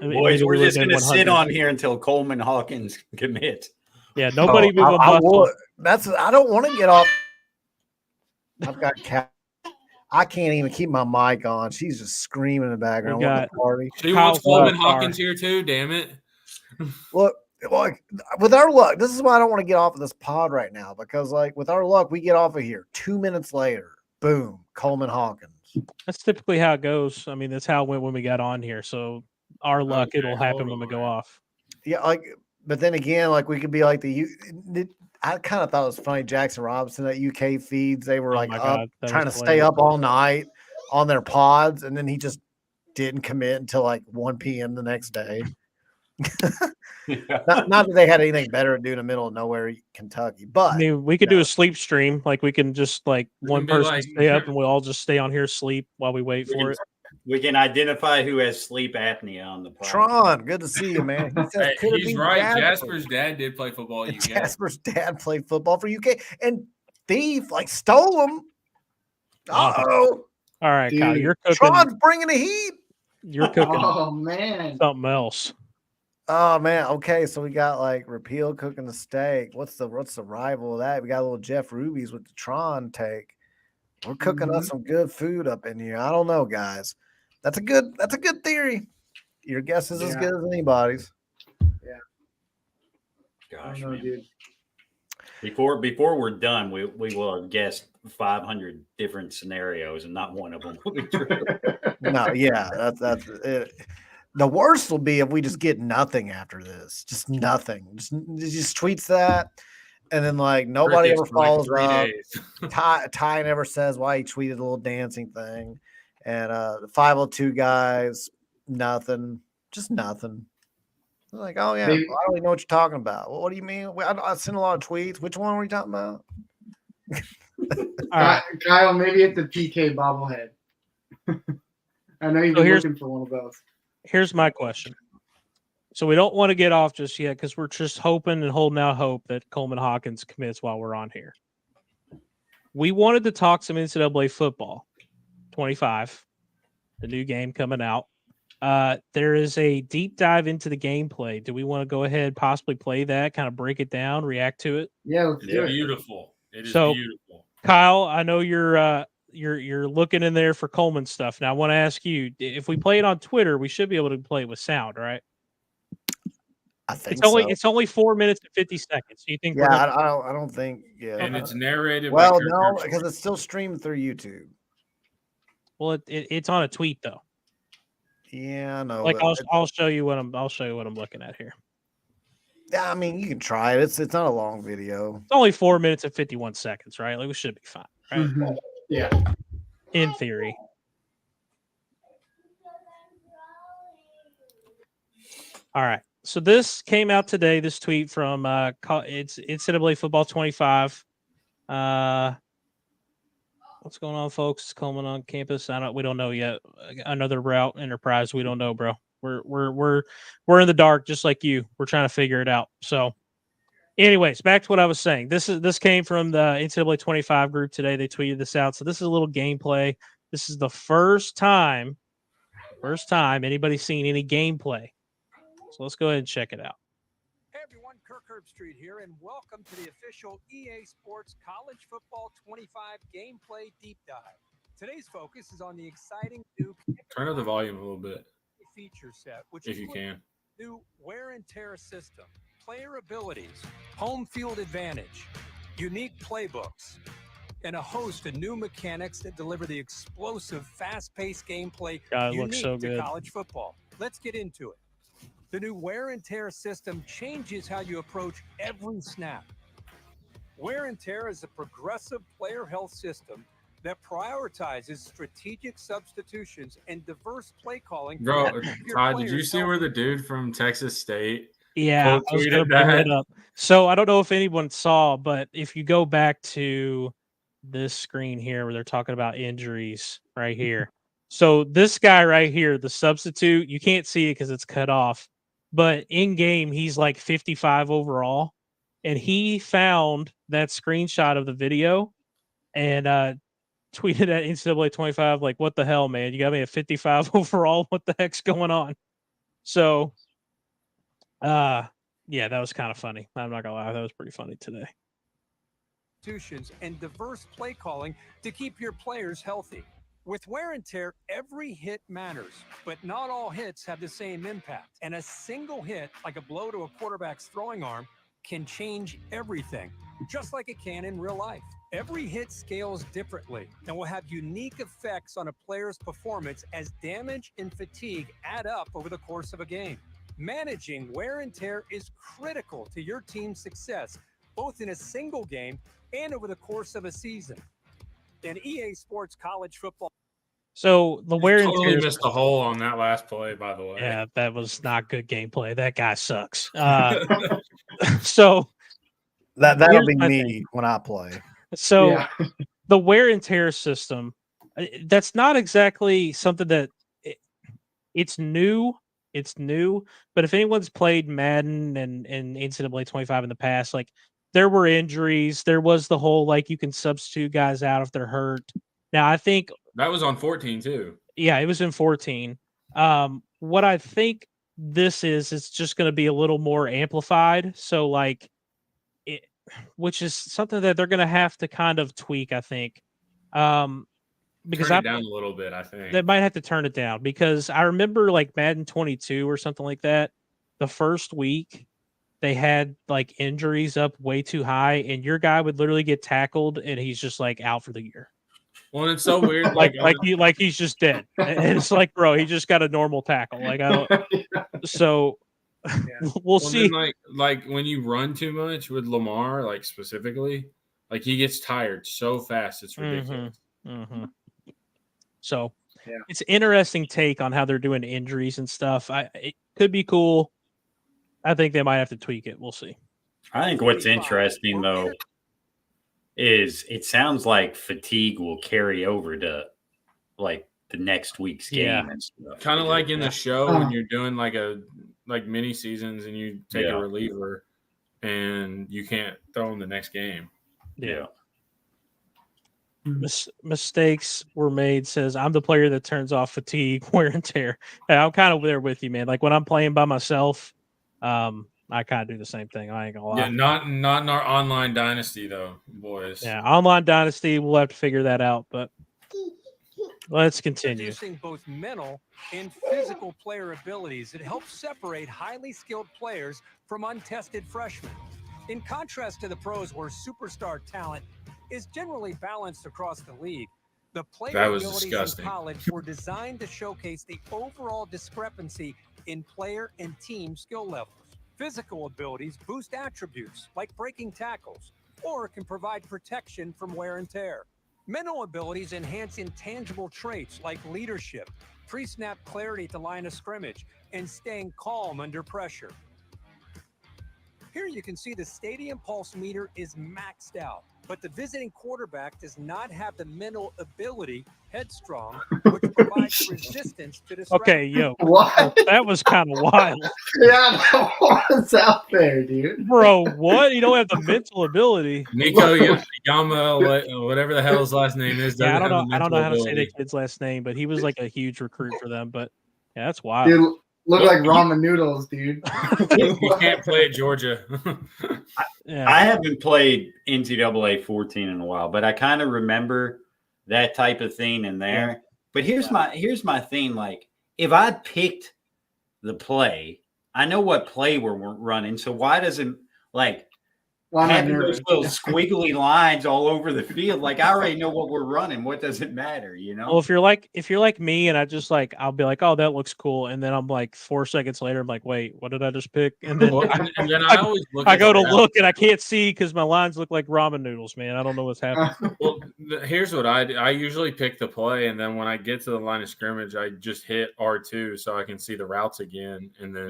Boys, we're just going to sit on here until Coleman Hawkins commits. Yeah, nobody move a I muscle. I don't want to get off. I've got cat. I can't even keep my mic on. She's just screaming in the background. We got party. She wants Coleman Hawkins here too, damn it. Look, with our luck, this is why I don't want to get off of this pod right now, because like with our luck, we get off of here 2 minutes later. Boom, Coleman Hawkins. That's typically how it goes. I mean, that's how it went when we got on here. So our luck, it'll happen when we go off. Yeah, but then again, like we could be like I kind of thought it was funny. Jackson Robinson at UK feeds, they were up trying to stay up all night on their pods, and then he just didn't commit until like 1 p.m. the next day. not that they had anything better to do in the middle of nowhere, Kentucky, but I mean, we could do a sleep stream. Like we can just one person stay up and we'll all just stay on here sleep while we wait for it. We can identify who has sleep apnea on the pod. Tron, good to see you, man. He's right. Jasper's dad did play football at UK. Jasper's dad played football for UK, and Thief stole him. Uh-oh. All right, dude, Kyle, you're cooking. Tron's bringing the heat. You're cooking. Oh man, something else. Oh man. Okay, so we got Repeal cooking the steak. What's the rival of that? We got a little Jeff Ruby's with the Tron take. We're cooking up some good food up in here. I don't know, guys. That's a good theory. Your guess is as good as anybody's. Yeah. Gosh, man. Dude. Before we're done, we will have guessed 500 different scenarios, and not one of them will be true. No, yeah, that's it. The worst will be if we just get nothing after this. Just nothing. Just tweets that, and then nobody ever follows up. Ty never says why he tweeted a little dancing thing. And the 502 guys, nothing. Just nothing. Like, oh yeah, maybe. I don't even know what you're talking about. Well, what do you mean? I sent a lot of tweets. Which one were you talking about? All right, Kyle, maybe it's a PK bobblehead. I know you've been looking for one of those. Here's my question. So we don't want to get off just yet because we're just hoping and holding out hope that Coleman Hawkins commits while we're on here. We wanted to talk some NCAA football. 25, the new game coming out. There is a deep dive into the gameplay. Do we want to go ahead, possibly play that, kind of break it down, react to it? Yeah, let's do it. Beautiful. It is beautiful. Kyle, I know you're looking in there for Coleman stuff. Now I want to ask you, if we play it on Twitter, we should be able to play it with sound, right? I think it's only 4 minutes and 50 seconds. So you think? Yeah, I don't think. Yeah, and it's narrated. Well, no, because it's still streamed through YouTube. Well, it's on a tweet though. Yeah, I know. I'll show you what I'm looking at here. Yeah, I mean you can try it. It's not a long video. It's only 4 minutes and 51 seconds, right? We should be fine, right? Mm-hmm. Yeah. In theory. All right. So this came out today. This tweet from it's NCAA Football 25. What's going on, folks? It's Coleman on campus. We don't know yet. Another route enterprise. We don't know, bro. We're in the dark, just like you. We're trying to figure it out. So, anyways, back to what I was saying. This came from the NCAA 25 group today. They tweeted this out. So this is a little gameplay. This is the first time anybody's seen any gameplay. So let's go ahead and check it out. Hey everyone, Kirk Herbstreit here, and welcome to the official EA Sports College Football 25 Gameplay Deep Dive. Today's focus is on the exciting new Turn up the volume a little bit, feature set, which if you can. new wear and tear system, player abilities, home field advantage, unique playbooks, and a host of new mechanics that deliver the explosive, fast-paced gameplay God, it unique looks so to good. college football. Let's get into it. The new wear and tear system changes how you approach every snap. Wear and tear is a progressive player health system that prioritizes strategic substitutions and diverse play calling. Bro, Your Todd, did you players see healthy. where the dude from Texas State? Yeah, I was going to bring that up. So I don't know if anyone saw, but if you go back to this screen here where they're talking about injuries right here. So this guy right here, the substitute, you can't see it because it's cut off, but in game, he's like 55 overall. And he found that screenshot of the video and tweeted at NCAA 25, like, what the hell, man? You got me at 55 overall. What the heck's going on? So, yeah, that was kind of funny. I'm not gonna lie, that was pretty funny today. And diverse play calling to keep your players healthy. With wear and tear, every hit matters, but not all hits have the same impact. And a single hit, like a blow to a quarterback's throwing arm, can change everything, just like it can in real life. Every hit scales differently and will have unique effects on a player's performance as damage and fatigue add up over the course of a game. Managing wear and tear is critical to your team's success, both in a single game and over the course of a season. In EA Sports College Football. So the wear and totally tear missed the hole on that last play, by the way. Yeah, that was not good gameplay. That guy sucks. So that'll be me when I play. So the wear and tear system, that's not exactly something that it's new. It's new, but if anyone's played Madden and NCAA 25 in the past, like there were injuries. There was the whole like you can substitute guys out if they're hurt. Now I think that was on 14 too. Yeah, it was in 14. What I think this is, it's just going to be a little more amplified. So like, which is something that they're going to have to kind of tweak, I think. Because turn it down a little bit, I think. They might have to turn it down because I remember like Madden 22 or something like that. The first week they had like injuries up way too high, and your guy would literally get tackled and he's just like out for the year. Well, it's so weird. like he's just dead. And it's like, bro, he just got a normal tackle. Like I don't. So we'll see. Then, like when you run too much with Lamar, like specifically, like he gets tired so fast, it's ridiculous. Mm-hmm. So it's an interesting take on how they're doing injuries and stuff. It could be cool. I think they might have to tweak it. We'll see. I think what's interesting though is it sounds like fatigue will carry over to like the next week's game and stuff. Kind of like in the show when you're doing like mini seasons and you take a reliever and you can't throw in the next game. Yeah. Mistakes were made, says I'm the player that turns off fatigue, wear and tear. Yeah, I'm kind of there with you, man. Like when I'm playing by myself, I kind of do the same thing. I ain't gonna lie. Yeah, not in our online dynasty though, boys. Yeah, online dynasty, we'll have to figure that out. But let's continue. Introducing both mental and physical player abilities that help separate highly skilled players from untested freshmen. In contrast to the pros, where superstar talent is generally balanced across the league, the player abilities in college were designed to showcase the overall discrepancy in player and team skill levels. Physical abilities boost attributes like breaking tackles or can provide protection from wear and tear. Mental abilities enhance intangible traits like leadership, pre-snap clarity at the line of scrimmage, and staying calm under pressure. Here you can see the stadium pulse meter is maxed out, but the visiting quarterback does not have the mental ability, headstrong, which provides resistance to the Okay, yo. What? That was kind of wild. Yeah, that was out there, dude. Bro, what? You don't have the mental ability. Nico Yama, whatever the hell his last name is. Yeah, I don't know how to say the kid's last name, but he was like a huge recruit for them. But yeah, that's wild. Dude, Look like ramen noodles, dude. You can't play at Georgia. I haven't played NCAA 14 in a while, but I kind of remember that type of thing in there. Yeah. But here's my thing. Like, if I'd picked the play, I know what play we're running. So why doesn't having those little squiggly lines all over the field? Like, I already know what we're running. What does it matter? You know? Well, if you're like me and I just I'll be like, oh, that looks cool. And then I'm like 4 seconds later, I'm like, wait, what did I just pick? And then, I go to look and I can't see because my lines look like ramen noodles, man. I don't know what's happening. Well, here's what I do. I usually pick the play. And then when I get to the line of scrimmage, I just hit R2 so I can see the routes again. And then,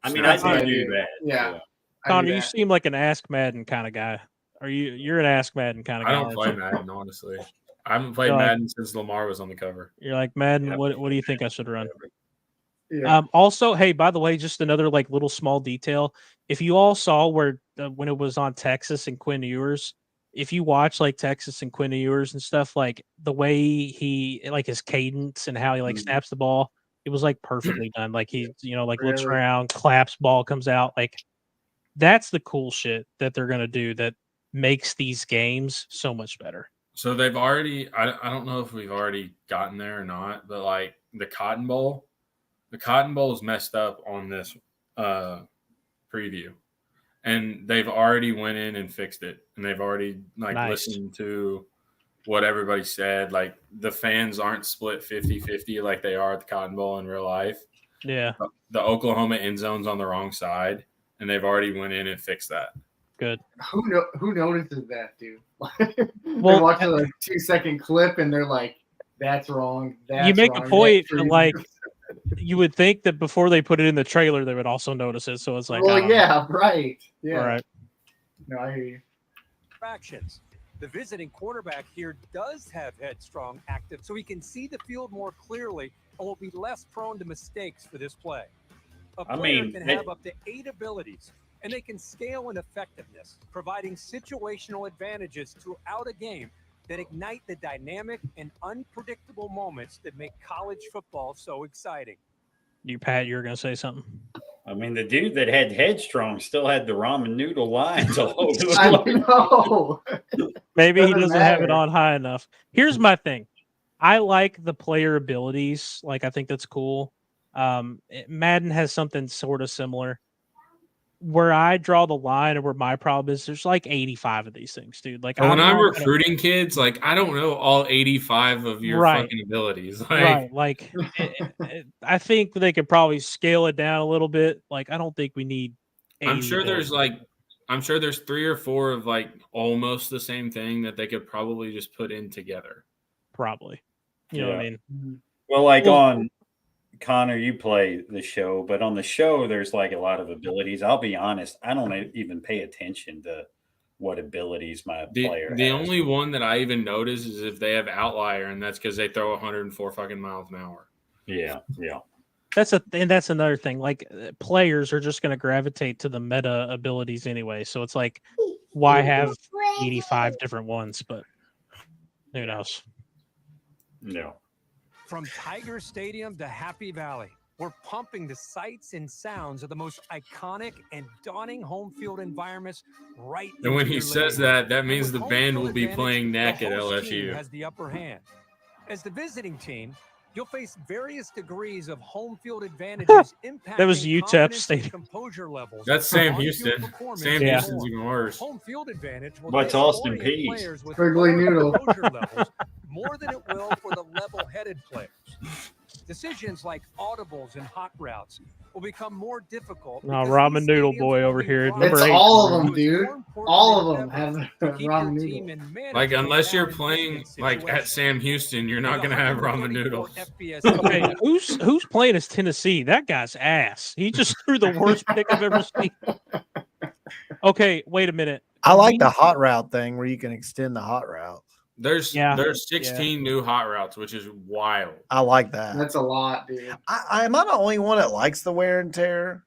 I mean, I do that. Yeah. Connor, you seem like an Ask Madden kind of guy. You're an Ask Madden kind of guy. I don't play Madden, honestly. I haven't played Madden since Lamar was on the cover. You're like, Madden, what do you think I should run? Yeah. Also, hey, by the way, just another little small detail. If you all saw when it was on Texas and Quinn Ewers, if you watch Texas and Quinn Ewers and stuff, the way he his cadence and how he snaps the ball, it was perfectly done. He looks around, claps, ball comes out. That's the cool shit that they're going to do that makes these games so much better. So they've already, I don't know if we've already gotten there or not, but the Cotton Bowl is messed up on this preview. And they've already went in and fixed it. And they've already listened to what everybody said. The fans aren't split 50-50 like they are at the Cotton Bowl in real life. Yeah. The Oklahoma end zone's on the wrong side. And they've already went in and fixed that. Good. Who notices that, dude? They're watching a 2-second clip and they're like, "That's wrong." You make a point, but you would think that before they put it in the trailer, they would also notice it. So it's well, yeah, right, yeah. All right. No, I hear you. Actions. The visiting quarterback here does have Headstrong active, so he can see the field more clearly and will be less prone to mistakes for this play. A player can have up to 8 abilities, and they can scale in effectiveness, providing situational advantages throughout a game that ignite the dynamic and unpredictable moments that make college football so exciting. Pat, you're going to say something? I mean, the dude that had Headstrong still had the ramen noodle lines all over. I know. Maybe he doesn't have it on high enough. Here's my thing. I like the player abilities. I think that's cool. Madden has something sort of similar. Where I draw the line and where my problem is, there's 85 of these things, dude. When I'm recruiting kids, I don't know all 85 of your fucking abilities. Right. I think they could probably scale it down a little bit. I don't think we need. I'm sure there's 3 or 4 of almost the same thing that they could probably just put in together. Probably. You know what I mean? Well, on Connor, you play the show, but on the show, there's a lot of abilities. I'll be honest, I don't even pay attention to what abilities my player has. The only one that I even notice is if they have outlier, and that's because they throw 104 fucking miles an hour. Yeah. That's another thing. Players are just going to gravitate to the meta abilities anyway. So it's why have 85 different ones? But who knows? No. From Tiger Stadium to Happy Valley, we're pumping the sights and sounds of the most iconic and daunting home field environments right. And when he says that means the band will be playing neck at LSU. Has the upper hand. As the visiting team, you'll face various degrees of home field advantages impacting that was UTEP Stadium. Composure levels. That's Sam Houston. Sam Houston's even worse. Home field advantage will what's Austin Pease? Squiggly noodle. More than it will for the level-headed players. Decisions like audibles and hot routes will become more difficult. No, ramen noodle boy over here. It's all of them, dude. All of them have ramen noodle. Unless you're playing at Sam Houston, you're not going to have ramen noodles. Okay, who's playing as Tennessee? That guy's ass. He just threw the worst pick I've ever seen. Okay, wait a minute. I like the hot route thing where you can extend the hot route. There's 16 new hot routes, which is wild. I like that. That's a lot, dude. Am I the only one that likes the wear and tear?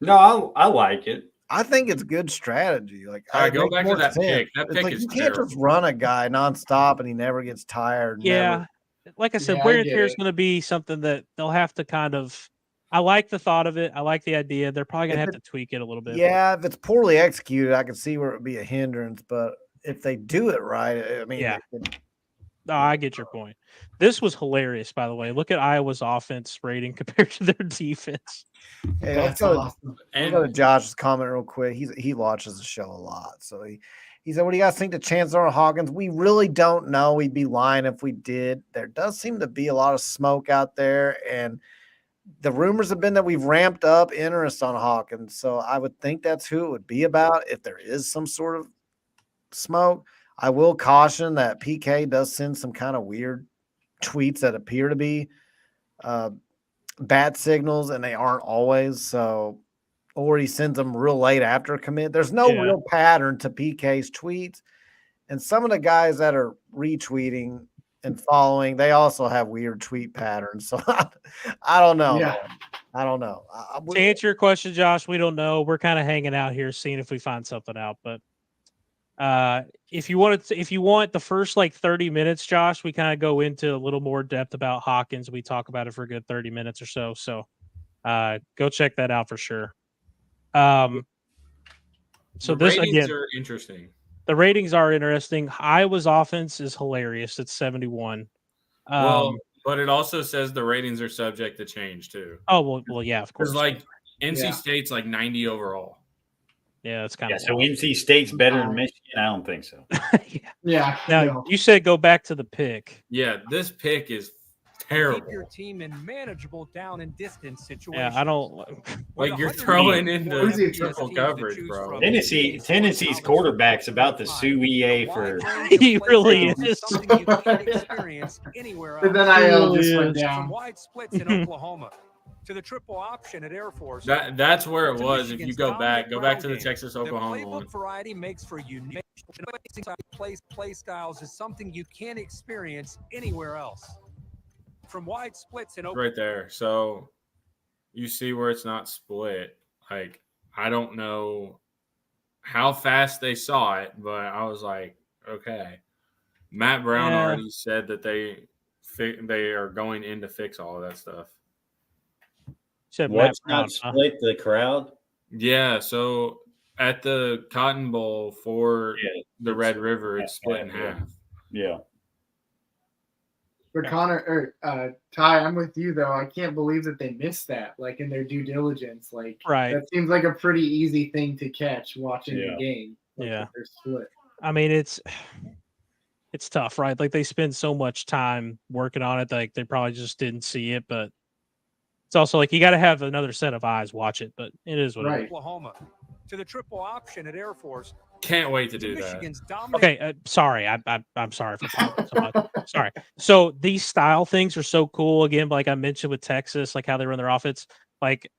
No, I like it. I think it's good strategy. I go back to that pick. That pick is you can't just run a guy nonstop and he never gets tired. Yeah. Like I said, wear and tear is going to be something that they'll have to kind of, I like the thought of it. I like the idea. They're probably gonna have to tweak it a little bit. Yeah, if it's poorly executed, I can see where it would be a hindrance. But if they do it right, I mean, Yeah. No, I get your point. This was hilarious, by the way. Look at Iowa's offense rating compared to their defense. Hey, That's awesome. Let's go to Josh's comment real quick. He watches the show a lot, so he said, "What do you guys think the chances are on Hawkins?" We really don't know. We'd be lying if we did. There does seem to be a lot of smoke out there, and the rumors have been that we've ramped up interest on Hawkins. So I would think that's who it would be about if there is some sort of smoke. I will caution that PK does send some kind of weird tweets that appear to be bat signals, and they aren't always. So, or he sends them real late after commit. There's no real pattern to PK's tweets. And some of the guys that are retweeting and following, they also have weird tweet patterns. So I don't know. Yeah. I don't know. To answer your question, Josh, we don't know. We're kind of hanging out here, seeing if we find something out. But if you want the first like 30 minutes, Josh, we kind of go into a little more depth about Hawkins. We talk about it for a good 30 minutes or so. So go check that out for sure. So the this ratings again are interesting. The ratings are interesting. Iowa's offense is hilarious. It's 71. Well, but it also says the ratings are subject to change too. Oh well, yeah, of course. Because like NC State's like 90 overall. Yeah, that's kind of so NC State's better than Michigan. I don't think so. Yeah. Now you said go back to the pick. Yeah, this pick is terrible. Keep your team in manageable down and distance situations. Yeah, I don't like you're throwing into triple coverage, bro. Tennessee's quarterback's about the sue EA for. He really is. Something you can't experience anywhere else. But then I just went From down. wide splits in Oklahoma to the triple option at Air Force. That's where it was. If you Michigan's go back dominant to the ground Texas game. Oklahoma The one. playbook variety makes for unique play styles is something you can't experience anywhere else. From wide splits in Right there. So you see where it's not split. Like, I don't know how fast they saw it, but I was like, okay. Matt Brown already said that they are going in to fix all of that stuff. What's not split the crowd? Yeah, so at the Cotton Bowl for the Red River, it's split in half. Yeah. But Connor or Ty, I'm with you though. I can't believe that they missed that, like in their due diligence. Like that seems like a pretty easy thing to catch watching the game. Like, yeah. They're split. I mean, it's tough, right? Like they spend so much time working on it, like they probably just didn't see it. But it's also like you got to have another set of eyes watch it. But it is what it is. Oklahoma to the triple option at Air Force. Can't wait to do that. Okay, sorry. I'm sorry for talking so much. Sorry. So these style things are so cool. Again, like I mentioned with Texas, like how they run their offense. Like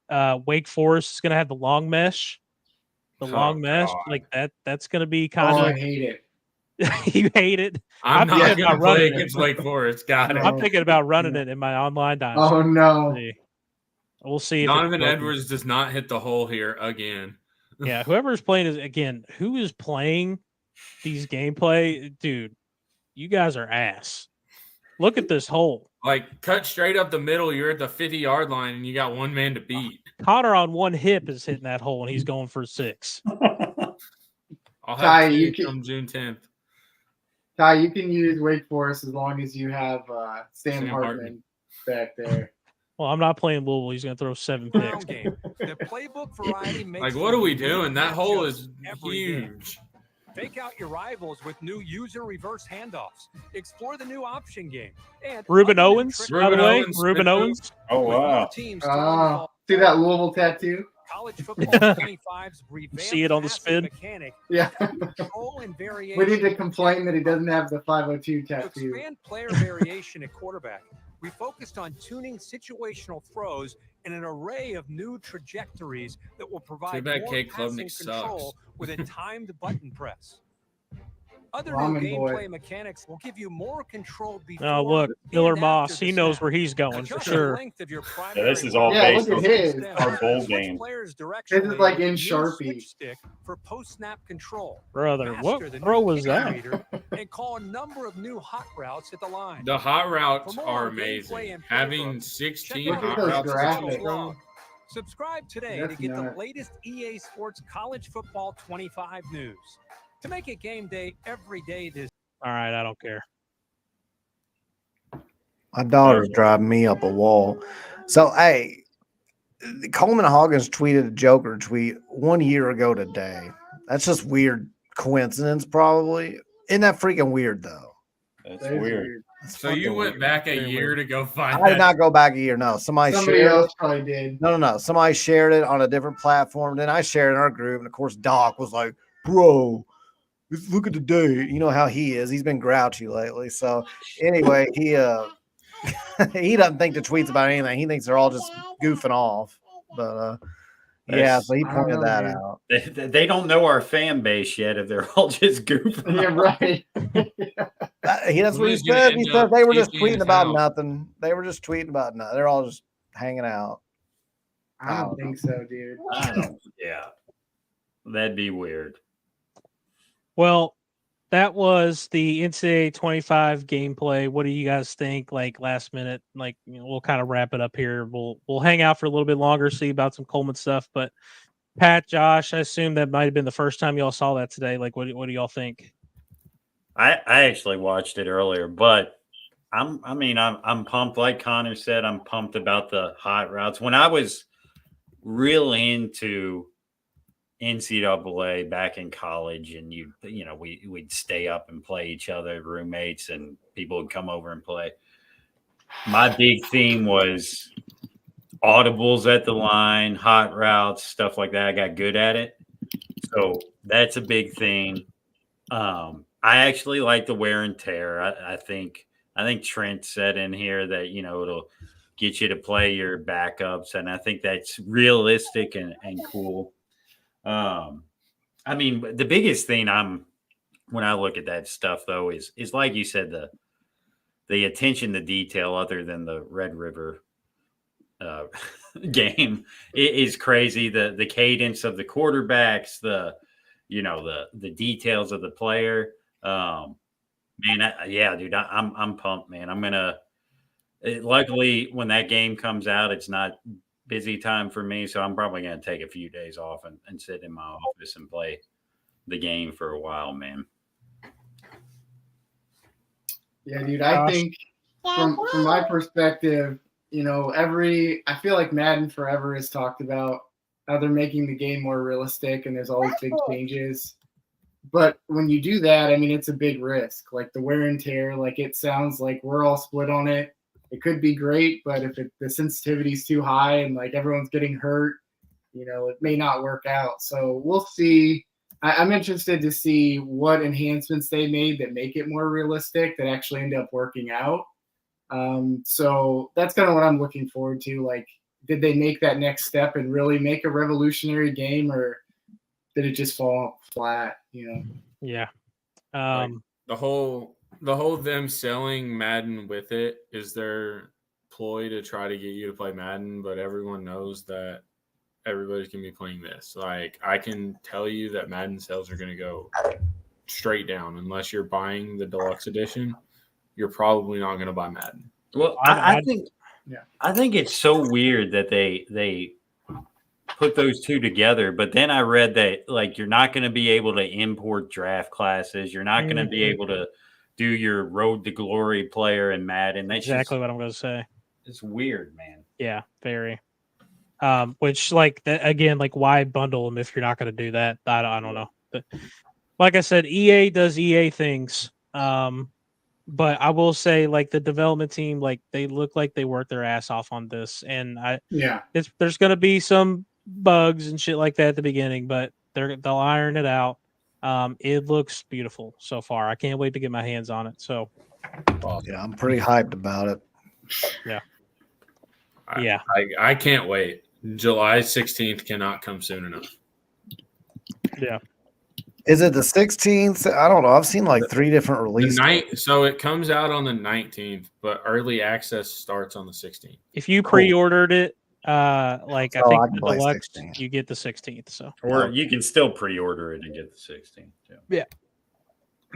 Wake Forest is going to have the long mesh. Long mesh, like that's going to be kind of. I hate it. You hate it. I'm not going to play against Wake Forest. Got it. I'm thinking about running it in my online dynasty. Oh no. We'll see. Donovan Edwards does not hit the hole here again. Yeah, whoever's playing who is playing these gameplay, dude, you guys are ass. Look at this hole. Like, cut straight up the middle, you're at the 50-yard line, and you got one man to beat. Connor on one hip is hitting that hole, and he's going for 6. I'll have you come June 10th. Ty, you can use Wake Forest as long as you have Sam Hartman back there. Well, I'm not playing Louisville. He's going to throw 7 picks. The playbook variety makes like, what are we doing? That hole is huge. Fake out your rivals with new user reverse handoffs. Explore the new option game. And Ruben Owens, by the way. Ruben Owens. Oh, wow. See that Louisville tattoo? College football 25's see it on the spin? Mechanic. Yeah. And variation. We need to complain that he doesn't have the 502 tattoo. To expand player variation at quarterback, we focused on tuning situational throws and an array of new trajectories that will provide more passing control with a timed button press. Other Ramen new boy. gameplay mechanics will give you more control before. Oh, look, and Miller after Moss. the He knows snap. where he's going for Adjust the sure. length of your Yeah, this primary is all ball Yeah, based look on at his. our bowl Switch game. players This is like in use Sharpie. switch stick for post-snap control. Brother, what Master the throw new was kick that? reader and call a number of new hot routes at the line. The hot routes For more are on gameplay amazing. and Having playbook, 16 check out hot those routes is a graphics. strong. Subscribe today That's to get nuts. the latest EA Sports College Football 25 news. To make it game day every day this All right, I don't care. My daughter's driving me up a wall. So, hey, Coleman Hawkins tweeted a Joker tweet 1 year ago today. That's just weird coincidence, probably. Isn't that freaking weird, though? That's That is weird. That's So you fucking went weird. back a Very year weird. to go find I did that. not go back a year. No, somebody Somebody shared. else probably did. No. Somebody shared it on a different platform. Then I shared it in our group, and of course, Doc was like, "Bro, look at the day." You know how he is. He's been grouchy lately. So anyway, he he doesn't think the tweets about anything. He thinks they're all just goofing off. But yeah, so he I don't pointed know, that dude. out. They don't know our fan base yet if they're all just goofing. Yeah, right. That's what he Who's gonna said. He end said up they were just kicking tweeting his about house? nothing. They were just tweeting about nothing. They're all just hanging out. I don't think so, dude. I don't. Yeah, that'd be weird. Well, that was the NCAA 25 gameplay. What do you guys think? Like last minute, like we'll kind of wrap it up here. We'll hang out for a little bit longer, see about some Coleman stuff. But Pat, Josh, I assume that might have been the first time y'all saw that today. Like, what do y'all think? I actually watched it earlier, but I'm pumped. Like Connor said, I'm pumped about the hot routes. When I was really into NCAA back in college, and we'd stay up and play each other, roommates, and people would come over and play. My big theme was audibles at the line, hot routes, stuff like that. I got good at it, so that's a big thing. I actually like the wear and tear. I think Trent said in here that it'll get you to play your backups, and I think that's realistic and cool. I mean, the biggest thing when I look at that stuff though is like you said, the attention to detail, other than the Red River game, is crazy. The cadence of the quarterbacks, the details of the player. Man, dude, I'm pumped, man. I'm gonna. Luckily, when that game comes out, it's not busy time for me, so I'm probably going to take a few days off and sit in my office and play the game for a while, man. Yeah, dude, I think from my perspective, I feel like Madden forever has talked about how they're making the game more realistic and there's always big changes. But when you do that, I mean, it's a big risk. Like the wear and tear, like it sounds like we're all split on it. It could be great, but if the sensitivity is too high and like everyone's getting hurt, it may not work out. So we'll see. I'm interested to see what enhancements they made that make it more realistic that actually end up working out. So that's kind of what I'm looking forward to. Like, did they make that next step and really make a revolutionary game, or did it just fall flat? Yeah. Like, the whole them selling Madden with it is their ploy to try to get you to play Madden, but everyone knows that everybody's going to be playing this. Like, I can tell you that Madden sales are going to go straight down unless you're buying the deluxe edition. You're probably not going to buy Madden. Well, I think it's so weird that they put those two together, but then I read that like you're not going to be able to import draft classes. You're not going to be able to do your Road to Glory player in Madden. That's exactly what I'm going to say. It's weird, man. Yeah, very. Which like again, like why bundle them if you're not going to do that? I don't know. But like I said, EA does EA things. But I will say, like the development team, like they look like they worked their ass off on this, and there's going to be some bugs and shit like that at the beginning, but they'll iron it out. It looks beautiful so far. I can't wait to get my hands on it. So, yeah, I'm pretty hyped about it. Yeah, I can't wait. July 16th cannot come soon enough. Yeah. Is it the 16th? I don't know. I've seen like 3 different The release dates. so it comes out on the 19th, but early access starts on the 16th. If you Cool. pre-ordered it, like I So think I can the play deluxe, 16th. you get the 16th. So, Or you can still pre-order it and get the 16th. Too.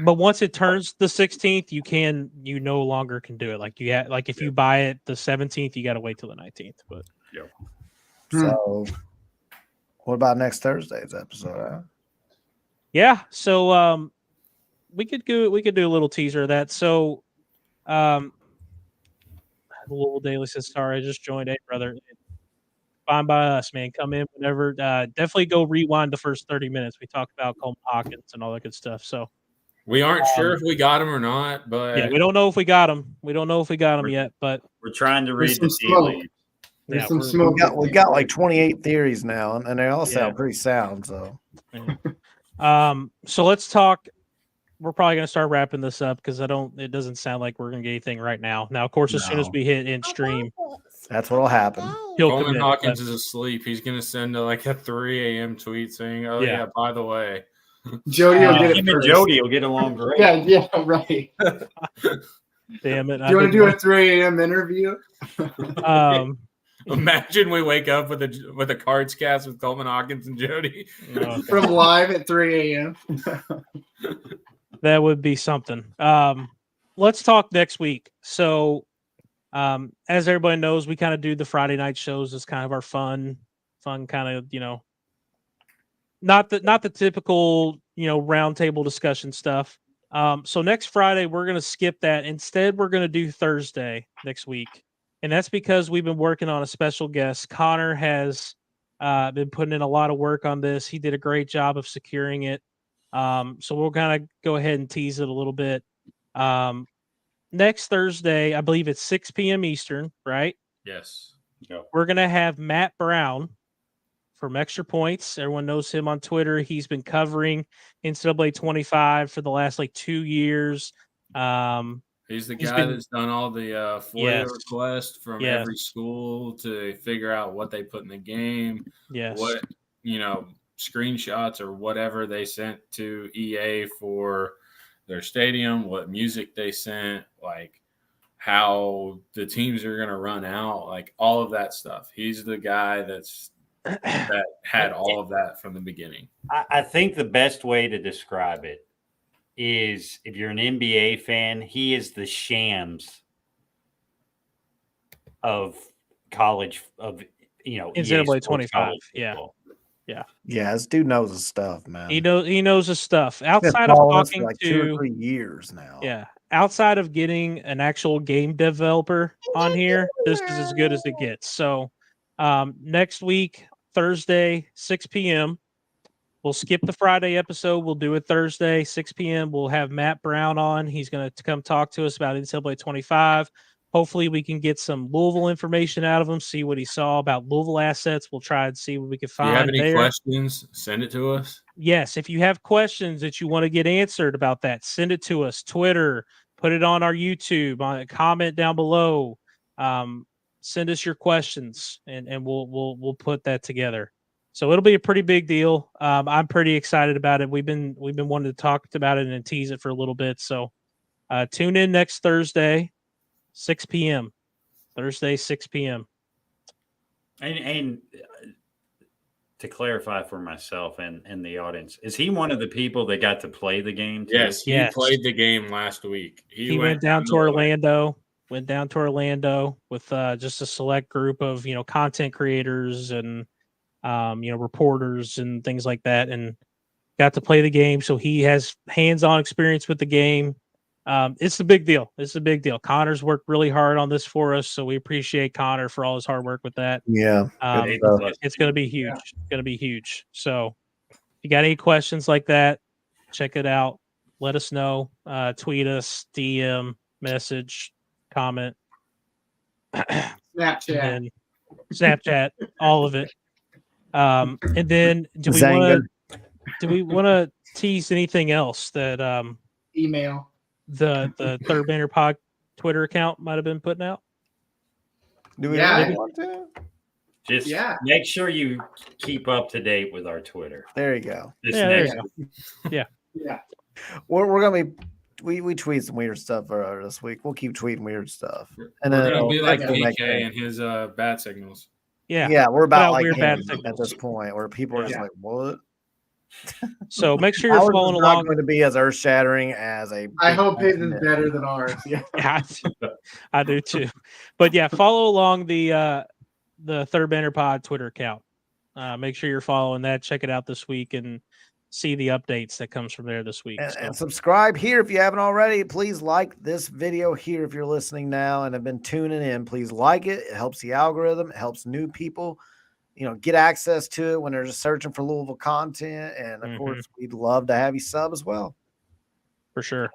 but once it turns the 16th, you no longer can do it. Like if you buy it the 17th, you got to wait till the 19th. But So what about next Thursday's episode? Huh? yeah, so we could do a little teaser of that. So, the Louisville Daily says, "Sorry, I just joined. Hey, brother, fine by us, man. Come in whenever. Definitely go rewind the first 30 minutes. We talked about Coleman Hawkins and all that good stuff. So we aren't sure if we got him or not, but yeah, we don't know if we got him. We don't know if we got him yet, but we're trying to There's read the some tea smoke. leaves. There's Yeah, some we're- smoke. We've got like 28 theories now, and they all sound Yeah. pretty sound. So so let's talk. We're probably going to start wrapping this up because it doesn't sound like we're going to get anything right now. Now, of course, as soon as No. we hit in stream, that's what'll happen. he'll Coleman commit, Hawkins is asleep. He's going to send like a 3 a.m. tweet saying, "Oh yeah, by the way, Jody will get it Him and first. Jody will get along great. Yeah, right. Damn it. Do you want to do a 3 a.m. interview? Imagine we wake up with a cards cast with Coleman Hawkins and Jody From live at 3 a.m. That would be something. Let's talk next week. So, as everybody knows, we kind of do the Friday night shows as kind of our fun kind of, not the typical, roundtable discussion stuff. So next Friday, we're going to skip that. Instead, we're going to do Thursday next week. And that's because we've been working on a special guest. Connor has been putting in a lot of work on this. He did a great job of securing it. So we'll kind of go ahead and tease it a little bit. Next Thursday, I believe it's 6 p.m. Eastern, right? Yes. We're going to have Matt Brown from Extra Points. Everyone knows him on Twitter. He's been covering NCAA 25 for the last 2 years. He's the guy that's done all the FOIA requests from Yes. every school to figure out what they put in the game, Yes. what, screenshots or whatever they sent to EA for their stadium, what music they sent, how the teams are going to run out, all of that stuff. He's the guy that had all of that from the beginning. I think the best way to describe it is, if you're an NBA fan, he is the Shams of college, of NCAA 25. Yeah. Yeah, this dude knows his stuff, man. He knows his stuff. He's Outside been of following us talking for 2 or 3 years now. Yeah. Outside of getting an actual game developer on here, this is as good as it gets. So next week, Thursday, 6 p.m., we'll skip the Friday episode. We'll do it Thursday, 6 p.m. We'll have Matt Brown on. He's going to come talk to us about NCAA 25. Hopefully we can get some Louisville information out of him, see what he saw about Louisville assets. We'll try and see what we can find. If you have any questions, send it to us. Yes, if you have questions that you want to get answered about that, send it to us. Twitter, put it on our YouTube, on a comment down below. Send us your questions, and we'll put that together. So it'll be a pretty big deal. I'm pretty excited about it. We've been wanting to talk about it and tease it for a little bit. So tune in next Thursday, 6 p.m. Thursday, 6 p.m. And to clarify for myself and the audience, is he one of the people that got to play the game too? Yes, he played the game last week. He went down to Orlando. Went down to Orlando with just a select group of content creators and reporters and things like that, and got to play the game. So he has hands-on experience with the game. It's a big deal. It's a big deal. Connor's worked really hard on this for us, so we appreciate Connor for all his hard work with that. Yeah, it's going to be huge. It's going to be huge. So if you got any questions like that, check it out. Let us know. Tweet us, DM, message, comment, Snapchat, all of it. And then do we want to tease anything else that email the Third Banner Pod Twitter account might have been putting out? Do we really want to? Just make sure you keep up to date with our Twitter. There you go. There you go. Yeah. Yeah. We're gonna be we tweet some weird stuff this week. We'll keep tweeting weird stuff. And We're then gonna be like it'll make PK and his bat signals. Yeah. we're about like weird him bad at signals. this point where people are just like, what? So make sure you're Ours following is not along. going to be as earth shattering as a. I hope his is better than ours. Yeah. Yeah, I do too. But yeah, follow along the Third Banner Pod Twitter account. Make sure you're following that. Check it out this week and see the updates that comes from there this week. And subscribe here if you haven't already. Please like this video here if you're listening now and have been tuning in. Please like it. It helps the algorithm. It helps new people, get access to it when they're just searching for Louisville content. And of course, we'd love to have you sub as well. For sure.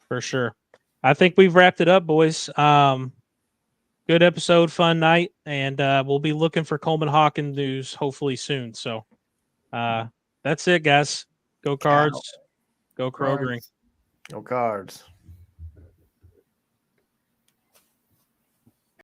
For sure. I think we've wrapped it up, boys. Good episode, fun night, and we'll be looking for Coleman Hawkins news hopefully soon. So that's it, guys. Go Cards. Go Krogering. Go Cards.